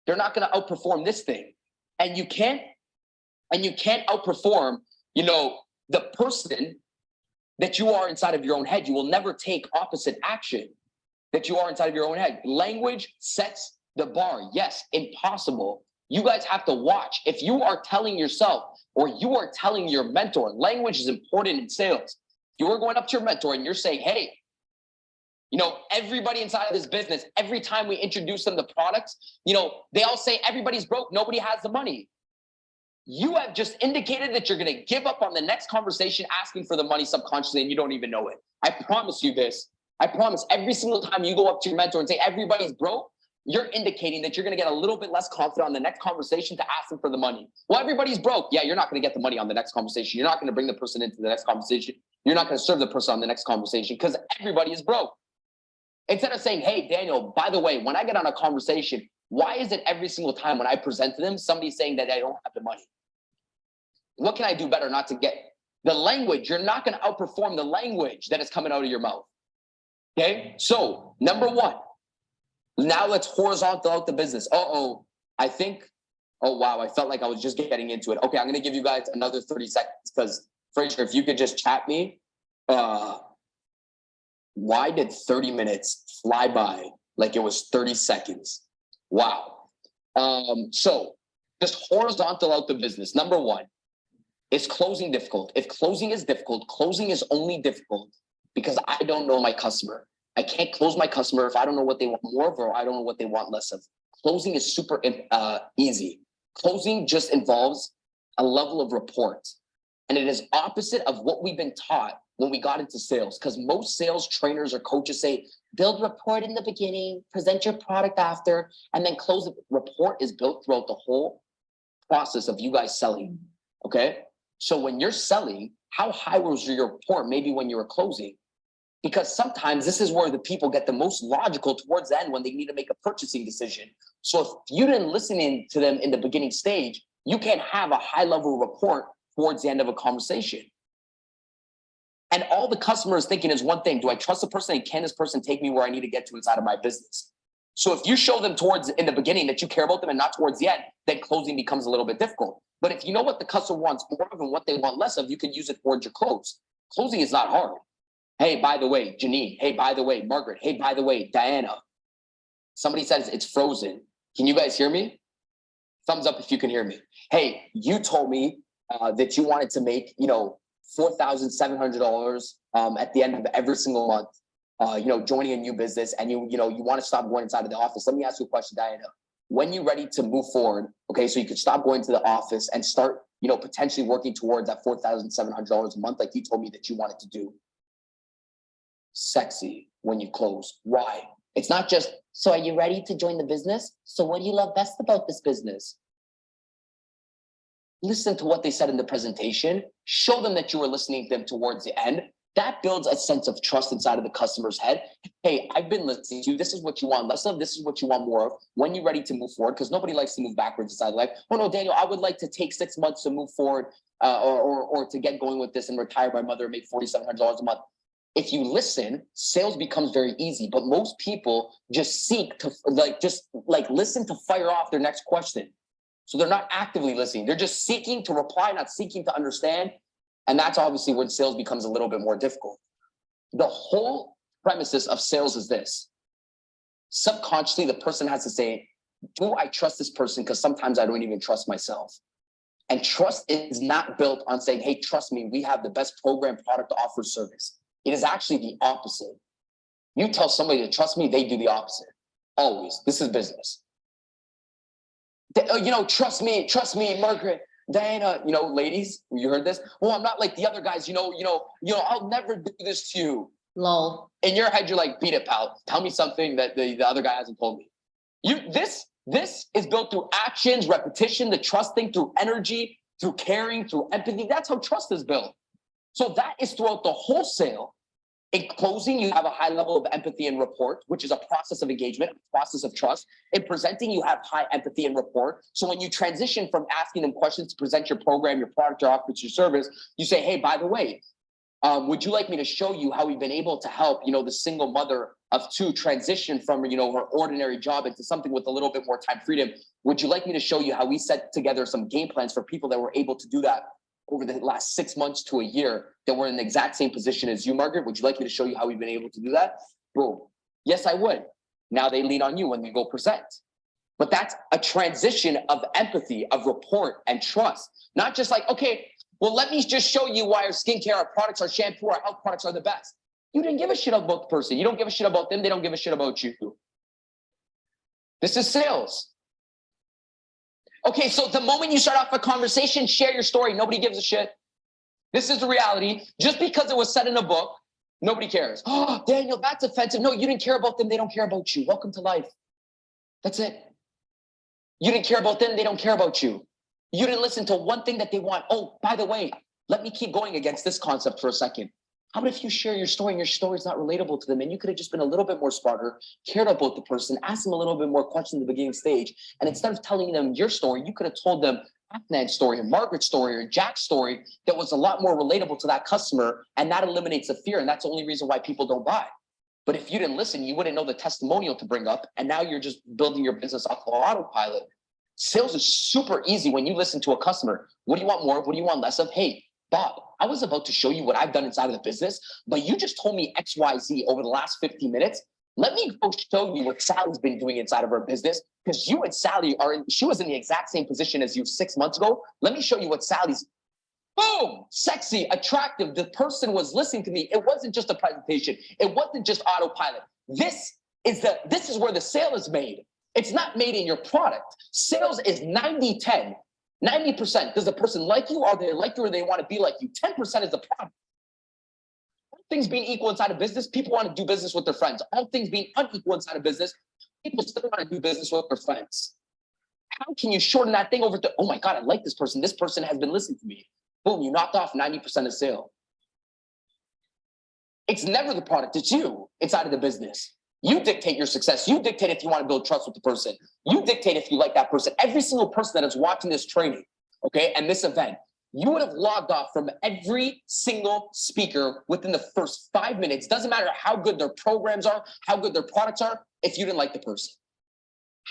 they're not going to outperform this thing. And you can't outperform, you know, the person that you are inside of your own head. You will never take opposite action that you are inside of your own head. Language sets the bar. Yes, impossible. You guys have to watch. If you are telling yourself or you are telling your mentor, language is important in sales. You are going up to your mentor and you're saying, hey, you know, everybody inside of this business, every time we introduce them to products, you know, they all say everybody's broke. Nobody has the money. You have just indicated that you're going to give up on the next conversation asking for the money subconsciously and you don't even know it. I promise you this. I promise every single time you go up to your mentor and say everybody's broke, you're indicating that you're going to get a little bit less confident on the next conversation to ask them for the money. Well, everybody's broke. Yeah, you're not going to get the money on the next conversation. You're not going to bring the person into the next conversation. You're not going to serve the person on the next conversation because everybody is broke. Instead of saying, hey, Daniel, by the way, when I get on a conversation, why is it every single time when I present to them, somebody's saying that I don't have the money? What can I do better not to get the language? You're not going to outperform the language that is coming out of your mouth. Okay, so number one, now let's horizontal out the business. I think, oh wow, I felt like I was just getting into it. Okay, I'm gonna give you guys another 30 seconds because Fraser, if you could just chat me, why did 30 minutes fly by like it was 30 seconds? Wow. So just horizontal out the business. Number one, is closing difficult? If closing is difficult, closing is only difficult because I don't know my customer. I can't close my customer if I don't know what they want more of or I don't know what they want less of. Closing is super easy. Closing just involves a level of rapport. And it is opposite of what we've been taught when we got into sales. Because most sales trainers or coaches say, build rapport in the beginning, present your product after, and then close it. Rapport is built throughout the whole process of you guys selling, okay? So when you're selling, how high was your rapport maybe when you were closing? Because sometimes this is where the people get the most logical towards the end when they need to make a purchasing decision. So if you didn't listen in to them in the beginning stage, you can't have a high level of rapport towards the end of a conversation. And all the customer is thinking is one thing: do I trust the person and can this person take me where I need to get to inside of my business? So if you show them towards in the beginning that you care about them and not towards the end, then closing becomes a little bit difficult. But if you know what the customer wants more of and what they want less of, you can use it towards your close. Closing is not hard. Hey, by the way, Janine. Hey, by the way, Margaret. Hey, by the way, Diana. Somebody says it's frozen. Can you guys hear me? Thumbs up if you can hear me. Hey, you told me that you wanted to make, $4,700 at the end of every single month, joining a new business, and you want to stop going inside of the office. Let me ask you a question, Diana. When you're ready to move forward, okay, so you could stop going to the office and start, potentially working towards that $4,700 a month, like you told me that you wanted to do. Sexy when you close. Why? It's not just, so are you ready to join the business? So what do you love best about this business? Listen to what they said in the presentation. Show them that you were listening to them towards the end. That builds a sense of trust inside of the customer's head. Hey, I've been listening to you. This is what you want less of. This is what you want more of. When you're ready to move forward, because nobody likes to move backwards inside of life. Oh no, Daniel, I would like to take 6 months to move forward or to get going with this and retire my mother and make $4,700 a month. If you listen, sales becomes very easy, but most people just seek to listen to fire off their next question. So they're not actively listening. They're just seeking to reply, not seeking to understand. And that's obviously when sales becomes a little bit more difficult. The whole premises of sales is this. Subconsciously, the person has to say, do I trust this person? Because sometimes I don't even trust myself. And trust is not built on saying, hey, trust me, we have the best program, product, offer, service. It is actually the opposite. You tell somebody to trust me, they do the opposite. Always. This is business. Trust me, Margaret. Diana, you know, ladies, you heard this? Oh, I'm not like the other guys, I'll never do this to you. Lol. In your head, you're like, beat it, pal. Tell me something that the other guy hasn't told me. This is built through actions, repetition, the trust thing, through energy, through caring, through empathy. That's how trust is built. So that is throughout the whole sale. In closing, you have a high level of empathy and rapport, which is a process of engagement, a process of trust. In presenting, you have high empathy and rapport. So when you transition from asking them questions to present your program, your product, your offer, your service, you say, hey, by the way, would you like me to show you how we've been able to help, the single mother of two transition from, her ordinary job into something with a little bit more time freedom? Would you like me to show you how we set together some game plans for people that were able to do that over the last 6 months to a year that were in the exact same position as you, Margaret? Would you like me to show you how we've been able to do that? Boom. Yes, I would. Now they lean on you when you go present. But that's a transition of empathy, of rapport and trust. Not just like, okay, well, let me just show you why our skincare, our products, our shampoo, our health products are the best. You didn't give a shit about the person. You don't give a shit about them. They don't give a shit about you. This is sales. Okay, so the moment you start off a conversation, share your story. Nobody gives a shit. This is the reality. Just because it was said in a book, nobody cares. Oh, Daniel, that's offensive. No, you didn't care about them. They don't care about you. Welcome to life. That's it. You didn't care about them. They don't care about you. You didn't listen to one thing that they want. Oh, by the way, let me keep going against this concept for a second. How about if you share your story and your story is not relatable to them, and you could have just been a little bit more smarter, cared about the person, asked them a little bit more questions at the beginning stage, and instead of telling them your story, you could have told them Afnan's story or Margaret's story or Jack's story that was a lot more relatable to that customer, and that eliminates the fear, and that's the only reason why people don't buy. But if you didn't listen, you wouldn't know the testimonial to bring up, and now you're just building your business off of autopilot. Sales is super easy when you listen to a customer. What do you want more of? What do you want less of? Hey, Bob, I was about to show you what I've done inside of the business, but you just told me XYZ over the last 50 minutes. Let me go show you what Sally's been doing inside of her business, because you and Sally she was in the exact same position as you 6 months ago. Let me show you what Sally's, boom, sexy, attractive. The person was listening to me. It wasn't just a presentation. It wasn't just autopilot. This is where the sale is made. It's not made in your product. Sales is 90-10. 90%. Does the person like you? Are they like you or they want to be like you? 10% is the product. All things being equal inside of business, people want to do business with their friends. All things being unequal inside of business, people still want to do business with their friends. How can you shorten that thing over to, oh my God, I like this person. This person has been listening to me. Boom, you knocked off 90% of sale. It's never the product, it's you inside of the business. You dictate your success. You dictate if you want to build trust with the person. You dictate if you like that person. Every single person that is watching this training, okay, and this event, you would have logged off from every single speaker within the first 5 minutes. Doesn't matter how good their programs are, how good their products are, if you didn't like the person.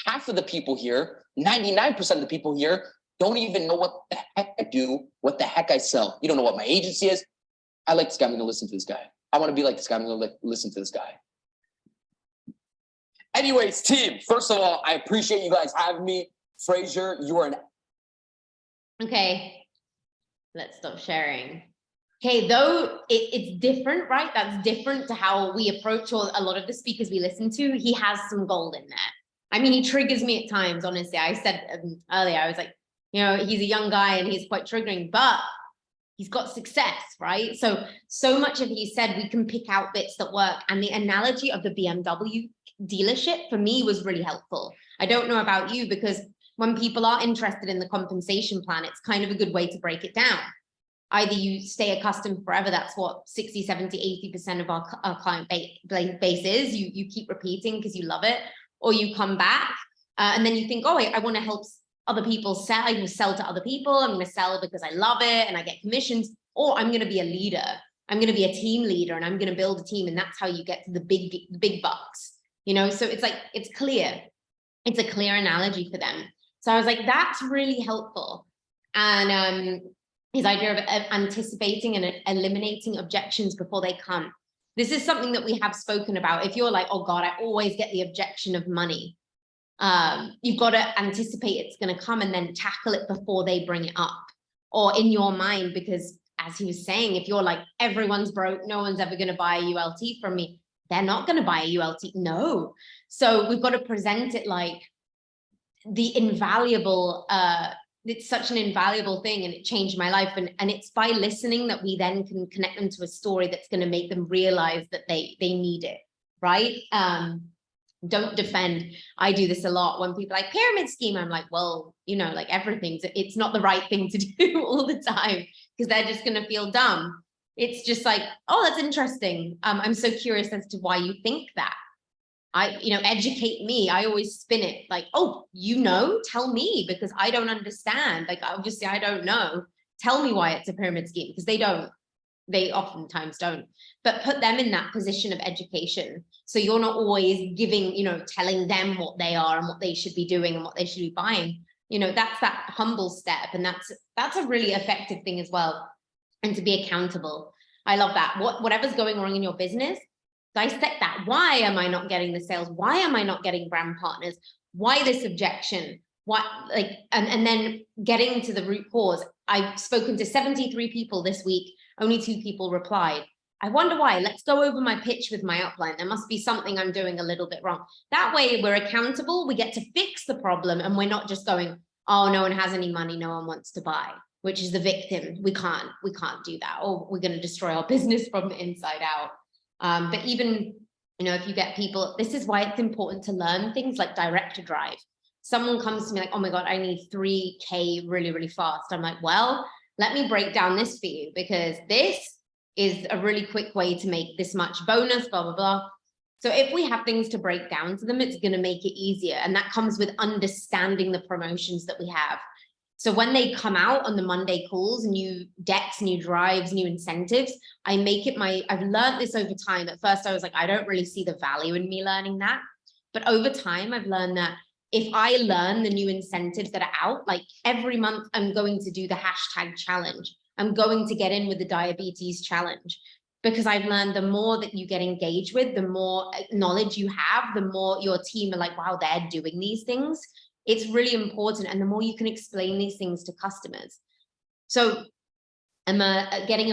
Half of the people here, 99% of the people here, don't even know what the heck I do, what the heck I sell. You don't know what my agency is. I like this guy. I'm going to listen to this guy. I want to be like this guy. I'm going to listen to this guy. Anyways, team, first of all, I appreciate you guys having me. Fraser, you are an... Okay, let's stop sharing. Okay, though it's different, right? That's different to how we approach a lot of the speakers we listen to. He has some gold in there. I mean, he triggers me at times, honestly. I said earlier, I was like, he's a young guy and he's quite triggering, but he's got success, right? So much of he said, we can pick out bits that work. And the analogy of the BMW dealership for me was really helpful. I don't know about you, because when people are interested in the compensation plan, it's kind of a good way to break it down. Either you stay a customer forever, that's what 60, 70, 80% of our client base is. You keep repeating because you love it, or you come back and then you think, oh, I want to help other people sell. I can sell to other people. I'm going to sell because I love it and I get commissions, or I'm going to be a leader. I'm going to be a team leader and I'm going to build a team. And that's how you get to the big bucks. So it's like, it's clear. It's a clear analogy for them. So I was like, that's really helpful. And his idea of anticipating and eliminating objections before they come. This is something that we have spoken about. If you're like, oh God, I always get the objection of money. You've got to anticipate it's going to come and then tackle it before they bring it up, or in your mind, because as he was saying, if you're like, everyone's broke, no one's ever going to buy a ULT from me. They're not going to buy a ULT. No. So we've got to present it like the invaluable it's such an invaluable thing, and it changed my life. And it's by listening that we then can connect them to a story that's going to make them realize that they need it, right? Don't defend. I do this a lot when people are like pyramid scheme. I'm like, well, like it's not the right thing to do all the time, because they're just going to feel dumb. It's just like, oh, that's interesting. I'm so curious as to why you think that. Educate me. I always spin it like, oh, tell me, because I don't understand. Like, obviously I don't know. Tell me why it's a pyramid scheme, because they oftentimes don't. But put them in that position of education. So you're not always telling them what they are and what they should be doing and what they should be buying. That's that humble step. And that's a really effective thing as well. And to be accountable. I love that. Whatever's going wrong in your business, dissect that. Why am I not getting the sales? Why am I not getting brand partners? Why this objection? And then getting to the root cause. I've spoken to 73 people this week. Only 2 people replied. I wonder why. Let's go over my pitch with my upline. There must be something I'm doing a little bit wrong. That way we're accountable. We get to fix the problem, and we're not just going, oh, no one has any money, no one wants to buy, which is the victim. We can't do that, or we're going to destroy our business from the inside out. But even, if you get people, this is why it's important to learn things like direct to drive. Someone comes to me like, oh my God, I need 3K really, really fast. I'm like, well, let me break down this for you, because this is a really quick way to make this much bonus, blah, blah, blah. So if we have things to break down to them, it's going to make it easier. And that comes with understanding the promotions that we have. So when they come out on the Monday calls, new decks, new drives, new incentives, I make it I've learned this over time. At first I was like, I don't really see the value in me learning that. But over time, I've learned that if I learn the new incentives that are out, like every month I'm going to do the hashtag challenge. I'm going to get in with the diabetes challenge, because I've learned the more that you get engaged with, the more knowledge you have, the more your team are like, wow, they're doing these things. It's really important. And the more you can explain these things to customers. So immersing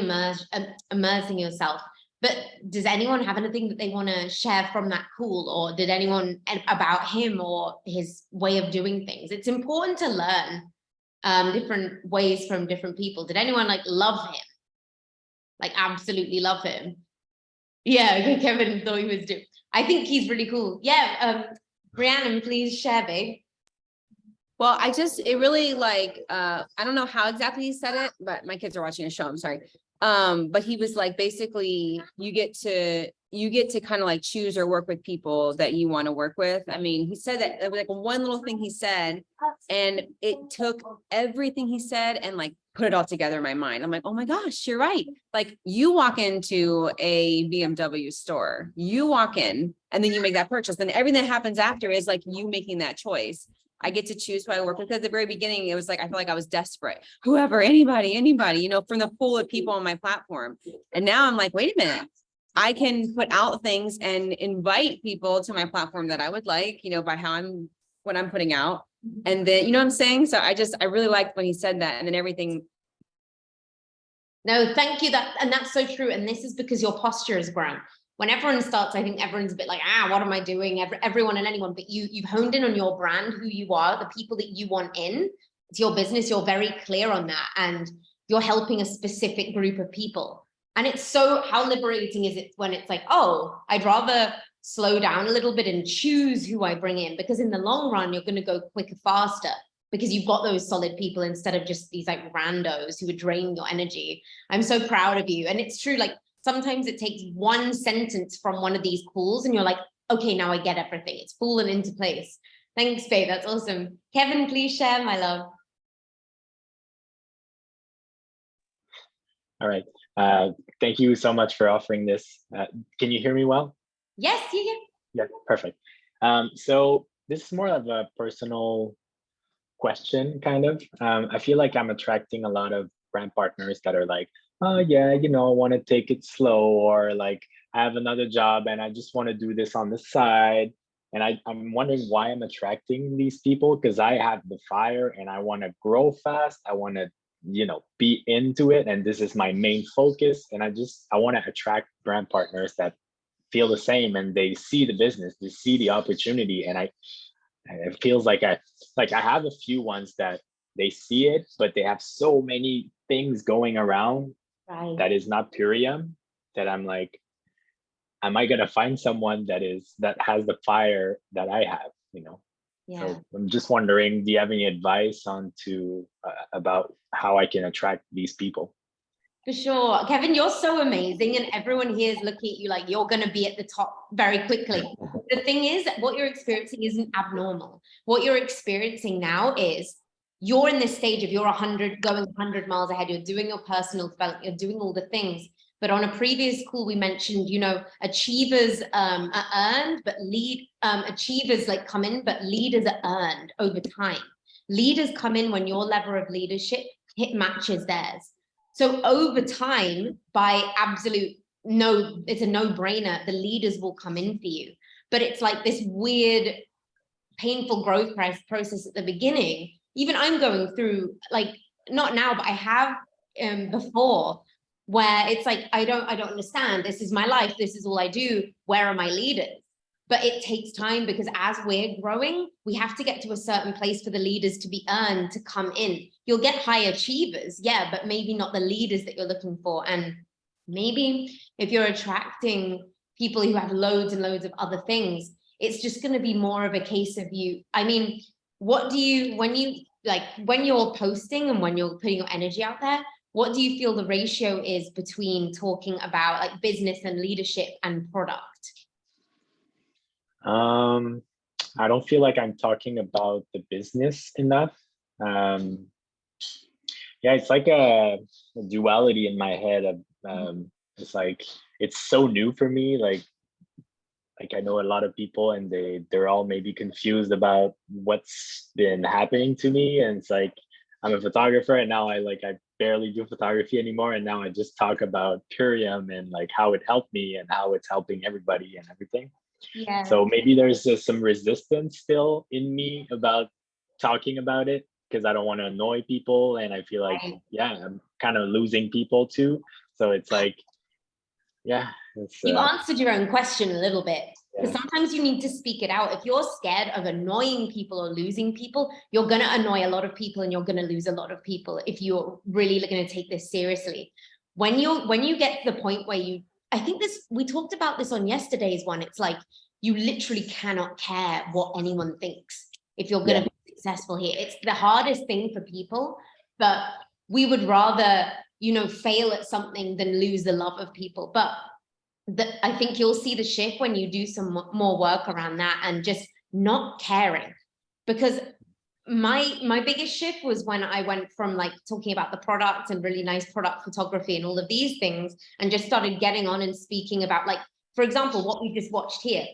yourself. But does anyone have anything that they want to share from that call, or did anyone about him or his way of doing things? It's important to learn different ways from different people. Did anyone love him? Absolutely love him? Yeah, Kevin thought he was doing. I think he's really cool. Yeah, Rhiannon, please share, babe. Well, it really I don't know how exactly he said it, but my kids are watching a show. I'm sorry. But he was basically you get to kind of choose or work with people that you want to work with. I mean, he said that one little thing he said, and it took everything he said and put it all together in my mind. I'm like, oh my gosh, you're right. You walk into a BMW store, you walk in and then you make that purchase. And everything that happens after is you making that choice. I get to choose who I work with. At the very beginning, it was I feel like I was desperate. Whoever, anybody, from the pool of people on my platform. And now I'm like, wait a minute. I can put out things and invite people to my platform that I would like, by what I'm putting out. And then, what I'm saying? So I really liked when he said that, and then everything. No, thank you. That's so true. And this is because your posture has grown. When everyone starts, I think everyone's a bit what am I doing? Everyone and anyone, but you've honed in on your brand, who you are, the people that you want in. It's your business. You're very clear on that. And you're helping a specific group of people. And it's how liberating is it when it's oh, I'd rather slow down a little bit and choose who I bring in, because in the long run, you're going to go quicker, faster, because you've got those solid people instead of just these randos who would drain your energy. I'm so proud of you. And it's true. Sometimes it takes one sentence from one of these calls and you're like, okay, now I get everything. It's fallen into place. Thanks, babe. That's awesome. Kevin, please share, my love. All right. Thank you so much for offering this. Can you hear me well? Yes, yeah. Yeah, perfect. So this is more of a personal question, kind of. I feel like I'm attracting a lot of brand partners that are oh yeah, I want to take it slow, or I have another job and I just want to do this on the side. And I'm wondering why I'm attracting these people, because I have the fire and I want to grow fast. I want to, be into it. And this is my main focus. And I want to attract brand partners that feel the same, and they see the business, they see the opportunity. And it feels like I have a few ones that they see it, but they have so many things going around Right. that is not Purium, that I'm like, am I gonna find someone that has the fire that I have, you know? Yeah. So I'm just wondering, do you have any advice about how I can attract these people? For sure. Kevin, you're so amazing. And everyone here is looking at you like you're going to be at the top very quickly. The thing is, what you're experiencing isn't abnormal. What you're experiencing now is you're in this stage of you're 100, going 100 miles ahead. You're doing your personal development. You're doing all the things. But on a previous call, we mentioned, you know, achievers are earned, but achievers like come in, but leaders are earned over time. Leaders come in when your level of leadership matches theirs. So over time, by absolute it's a no-brainer, the leaders will come in for you. But it's like this weird, painful growth process at the beginning. Even I'm going through, like, not now, but I have before, where it's like, I don't understand. This is my life. This is all I do. Where are my leaders? But it takes time, because as we're growing, we have to get to a certain place for the leaders to be earned, to come in. You'll get high achievers, yeah, but maybe not the leaders that you're looking for. And maybe if you're attracting people who have loads and loads of other things, it's just going to be more of a case of you. I mean, what do you, when you're posting and when you're putting your energy out there, what do you feel the ratio is between talking about like business and leadership and product? I don't feel like I'm talking about the business enough. Yeah, it's like a duality in my head of it's like, it's so new for me. Like I know a lot of people, and they're all maybe confused about what's been happening to me. And it's like, I'm a photographer, and now I barely do photography anymore. And now I just talk about Purium and like how it helped me and how it's helping everybody and everything. Yeah. So maybe there's some resistance still in me about talking about it, because I don't want to annoy people. And I feel like, Right. yeah, I'm kind of losing people too. So it's like, yeah. You answered your own question a little bit, because Yeah. sometimes you need to speak it out. If you're scared of annoying people or losing people, you're going to annoy a lot of people and you're going to lose a lot of people if you're really going to take this seriously. When you get to the point where I think we talked about this on yesterday's one. It's like, you literally cannot care what anyone thinks if you're going to be successful here. It's the hardest thing for people, but we would rather, fail at something than lose the love of people. But I think you'll see the shift when you do some more work around that and just not caring. Because my biggest shift was when I went from like talking about the product and really nice product photography and all of these things, and just started getting on and speaking about, like, for example, what we just watched here.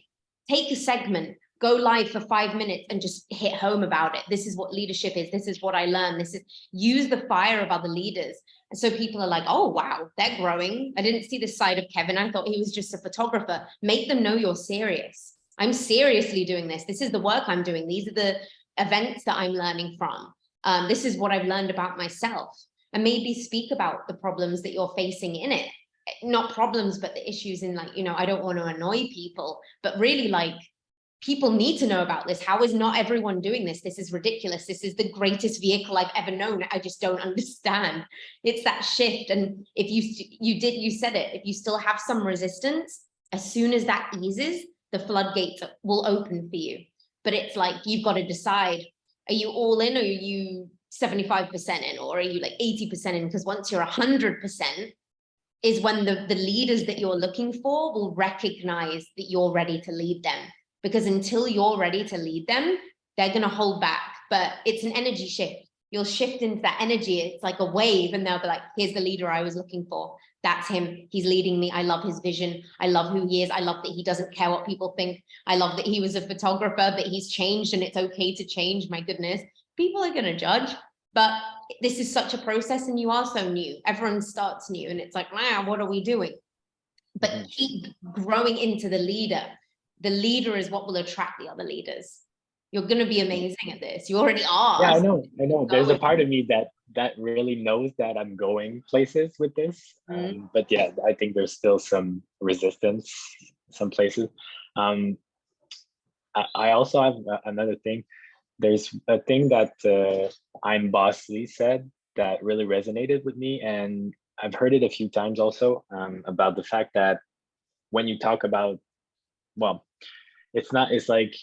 Take a segment, go live for 5 minutes and just hit home about it. This is what leadership is. This is what I learned. Use the fire of other leaders. And so people are like, oh, wow, they're growing. I didn't see this side of Kevin. I thought he was just a photographer. Make them know you're serious. I'm seriously doing this. This is the work I'm doing. These are the events that I'm learning from. This is what I've learned about myself. And maybe speak about the problems that you're facing in it. Not problems, but the issues in, like, I don't want to annoy people, but really, like, people need to know about this. How is not everyone doing this? This is ridiculous. This is the greatest vehicle I've ever known. I just don't understand. It's that shift. And if you said it, if you still have some resistance, as soon as that eases, the floodgates will open for you. But it's like, you've got to decide, are you all in, or are you 75% in, or are you like 80% in? Because once you're 100%, is when the leaders that you're looking for will recognize that you're ready to lead them. Because until you're ready to lead them, they're going to hold back. But it's an energy shift. You'll shift into that energy. It's like a wave, and they'll be like, here's the leader I was looking for. That's him. He's leading me. I love his vision. I love who he is. I love that he doesn't care what people think. I love that he was a photographer, but he's changed, and it's okay to change. My goodness, people are going to judge. But this is such a process, and you are so new. Everyone starts new, and it's like, wow, what are we doing? But keep growing into the leader. The leader is what will attract the other leaders. You're going to be amazing at this. You already are. Yeah, I know. There's a part of me that really knows that I'm going places with this. But yeah, I think there's still some resistance some places. I also have another thing. there's a thing that I'm Bossly said that really resonated with me, and I've heard it a few times also, about the fact that when you talk about, well, it's like,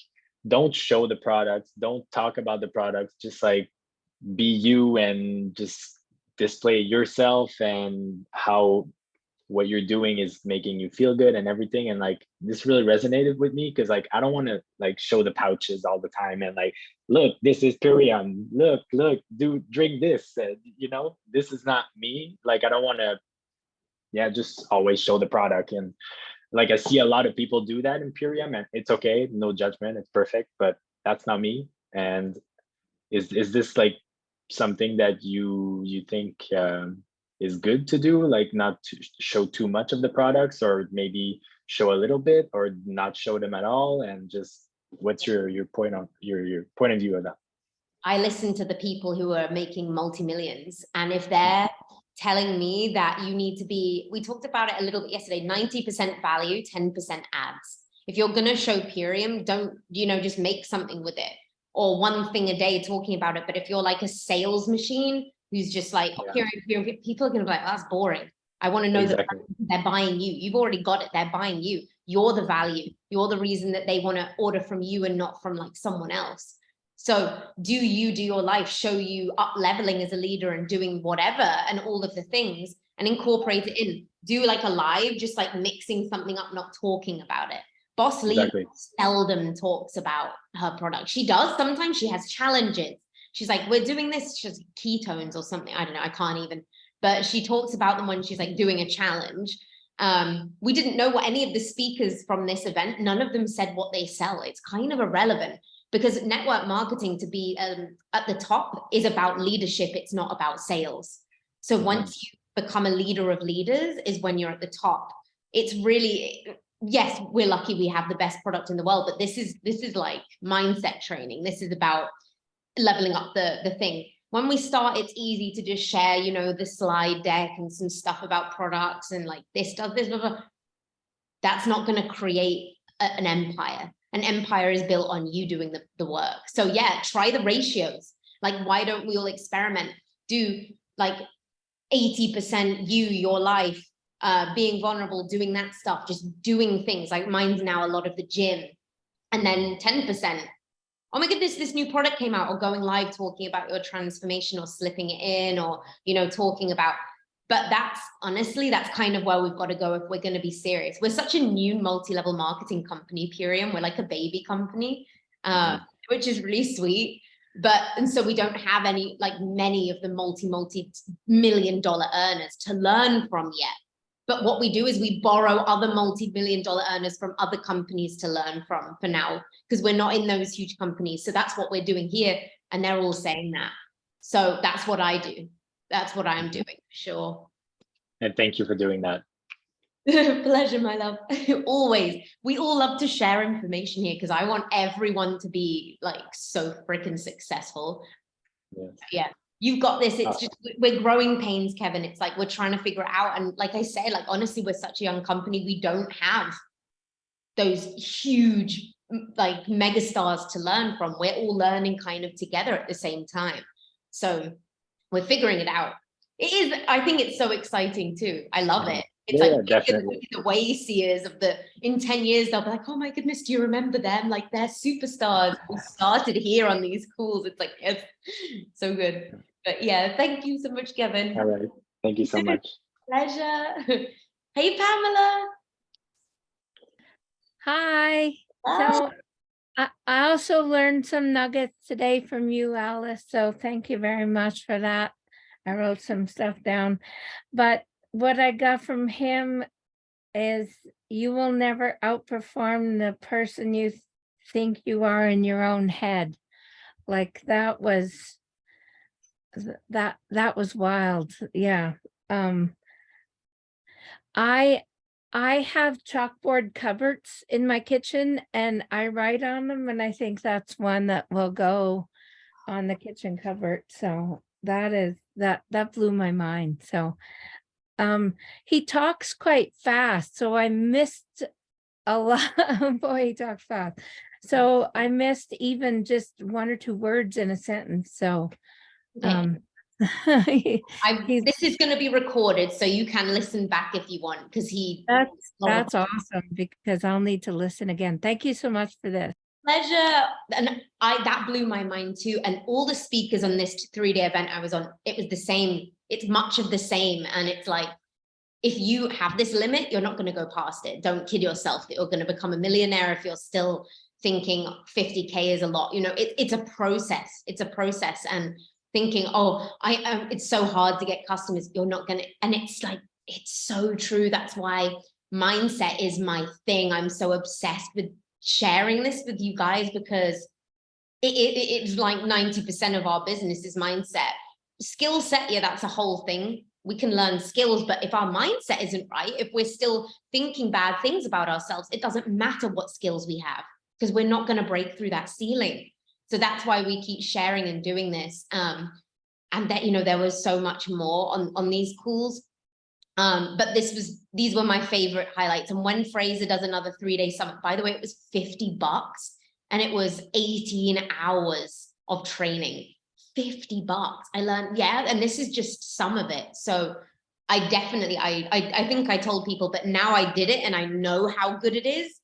don't show the products, don't talk about the products, just like be you and just display yourself and how what you're doing is making you feel good and everything. And like this really resonated with me because like I don't want to like show the pouches all the time and like, look, this is Pyrium, look, do drink this, you know, this is not me. Like I don't want to, yeah, just always show the product. And like I see a lot of people do that in Pyrium, and it's okay, no judgment, it's perfect, but that's not me. And is this like something that you think is good to do, like not to show too much of the products, or maybe show a little bit or not show them at all? And just what's your point of view of that? I listen to the people who are making multi-millions, and if they're telling me that you need to be, we talked about it a little bit yesterday, 90% value, 10% ads. If you're going to show Pyrium, don't, you know, just make something with it, or one thing a day talking about it. But if you're like a sales machine who's just like, Pyrium, people are going to be like, oh, that's boring. I want to know that they're buying you. You've already got it. They're buying you. You're the value. You're the reason that they want to order from you and not from like someone else. So do your life show you up leveling as a leader and doing whatever and all of the things, and incorporate it in. Do like a live, just like mixing something up, not talking about it. Bossly seldom talks about her product. She does. Sometimes she has challenges. She's like, we're doing this, she's ketones or something. I don't know. I can't even. But she talks about them when she's like doing a challenge. We didn't know what any of the speakers from this event, none of them said what they sell. It's kind of irrelevant, because network marketing to be at the top is about leadership. It's not about sales. So once you become a leader of leaders is when you're at the top. It's really, yes, we're lucky we have the best product in the world, but this is like mindset training. This is about leveling up the thing. When we start, it's easy to just share, you know, the slide deck and some stuff about products and like this does this, blah, blah. That's not going to create an empire. An empire is built on you doing the work. So yeah, try the ratios. Like, why don't we all experiment? Do like 80% you, your life, being vulnerable, doing that stuff, just doing things. Like mine's now a lot of the gym. And then 10%, oh my goodness, this new product came out, or going live talking about your transformation, or slipping it in, or, you know, talking about. But that's honestly, that's kind of where we've got to go if we're going to be serious. We're such a new multi-level marketing company, Pyrium. We're like a baby company, which is really sweet. And so we don't have any, like many of the multi-million-dollar earners to learn from yet. But what we do is we borrow other multi-million-dollar earners from other companies to learn from for now, because we're not in those huge companies. So that's what we're doing here. And they're all saying that. So that's what I do. That's what I'm doing, for sure. And thank you for doing that. Pleasure, my love. Always. We all love to share information here because I want everyone to be like so freaking successful. Yeah. You've got this. It's just, we're growing pains, Kevin. It's like, we're trying to figure it out. And like I say, like, honestly, we're such a young company. We don't have those huge, like mega stars to learn from. We're all learning kind of together at the same time. So we're figuring it out. It is, I think it's so exciting too. I love it. It's definitely the way seers of in 10 years, they'll be like, oh my goodness, do you remember them? Like, they're superstars. We started here on these calls. It's like, yes, so good. But yeah, thank you so much, Kevin. All right. Thank you so much. Pleasure. Hey, Pamela. Hi. So I also learned some nuggets today from you, Alice. So thank you very much for that. I wrote some stuff down. But what I got from him is you will never outperform the person you think you are in your own head. Like that was wild. Yeah. I have chalkboard cupboards in my kitchen and I write on them, and I think that's one that will go on the kitchen cupboard. So that blew my mind. So he talks quite fast, so I missed a lot. Boy, he talks fast. So I missed even just one or two words in a sentence, so. Okay. He's- This is going to be recorded, so you can listen back if you want, because That's awesome, because I'll need to listen again. Thank you so much for this. pleasure. And that blew my mind too. And all the speakers on this 3-day event I was on, it was the same. It's much of the same. And it's like, if you have this limit, you're not going to go past it. Don't kid yourself that you're going to become a millionaire if you're still thinking 50K is a lot. You know, it's a process. It's a process. And thinking, oh, it's so hard to get customers. You're not going to, and it's like, it's so true. That's why mindset is my thing. I'm so obsessed with sharing this with you guys, because it's like 90% of our business is mindset. Skill set, yeah, that's a whole thing. We can learn skills, but if our mindset isn't right, if we're still thinking bad things about ourselves, it doesn't matter what skills we have, because we're not going to break through that ceiling. So that's why we keep sharing and doing this. And that, you know, there was so much more on these calls. But these were my favorite highlights. And when Fraser does another 3-day summit, by the way, it was $50 and it was 18 hours of training. $50. I learned, yeah, and this is just some of it. So I definitely, I think I told people, but now I did it and I know how good it is.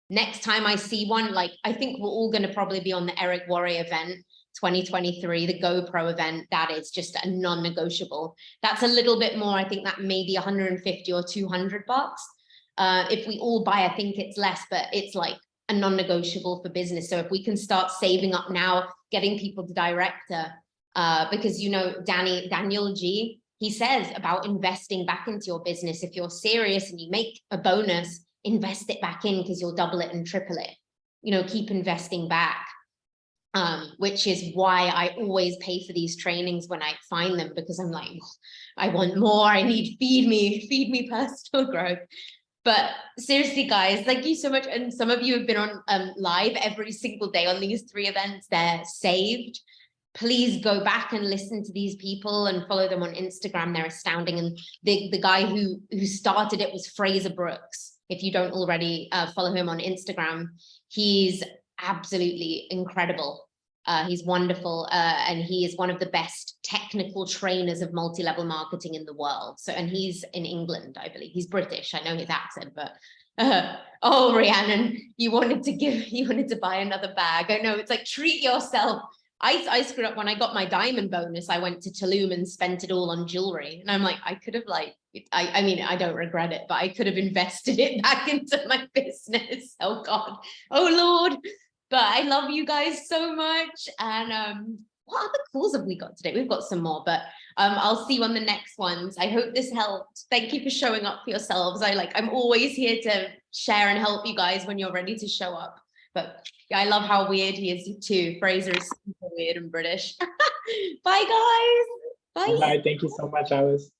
Next time I see one, like, I think we're all going to probably be on the Eric Worre event 2023, the GoPro event. That is just a non-negotiable. That's a little bit more. I think that may be 150 or $200. If we all buy, I think it's less, but it's like a non-negotiable for business. So if we can start saving up now, getting people to director, because, you know, Daniel G, he says about investing back into your business. If you're serious and you make a bonus, invest it back in, because you'll double it and triple it. You know, keep investing back, which is why I always pay for these trainings when I find them, because I'm like, I want more. I need feed me personal growth. But seriously, guys, thank you so much. And some of you have been on live every single day on these 3 events. They're saved. Please go back and listen to these people and follow them on Instagram. They're astounding. And the guy who started it was Fraser Brooks. If you don't already follow him on Instagram, he's absolutely incredible. He's wonderful. And he is one of the best technical trainers of multi-level marketing in the world. So, and he's in England, I believe. He's British. I know his accent, but oh, Rhiannon, you wanted to buy another bag. I know, it's like, treat yourself. I screwed up when I got my diamond bonus. I went to Tulum and spent it all on jewelry. And I'm like, I could have like, I mean, I don't regret it, but I could have invested it back into my business. Oh God, oh Lord. But I love you guys so much. And what other calls have we got today? We've got some more, but I'll see you on the next ones. I hope this helped. Thank you for showing up for yourselves. I'm always here to share and help you guys when you're ready to show up. But yeah, I love how weird he is too. Fraser is super weird and British. Bye guys. Bye. Bye. Thank you so much, Alice.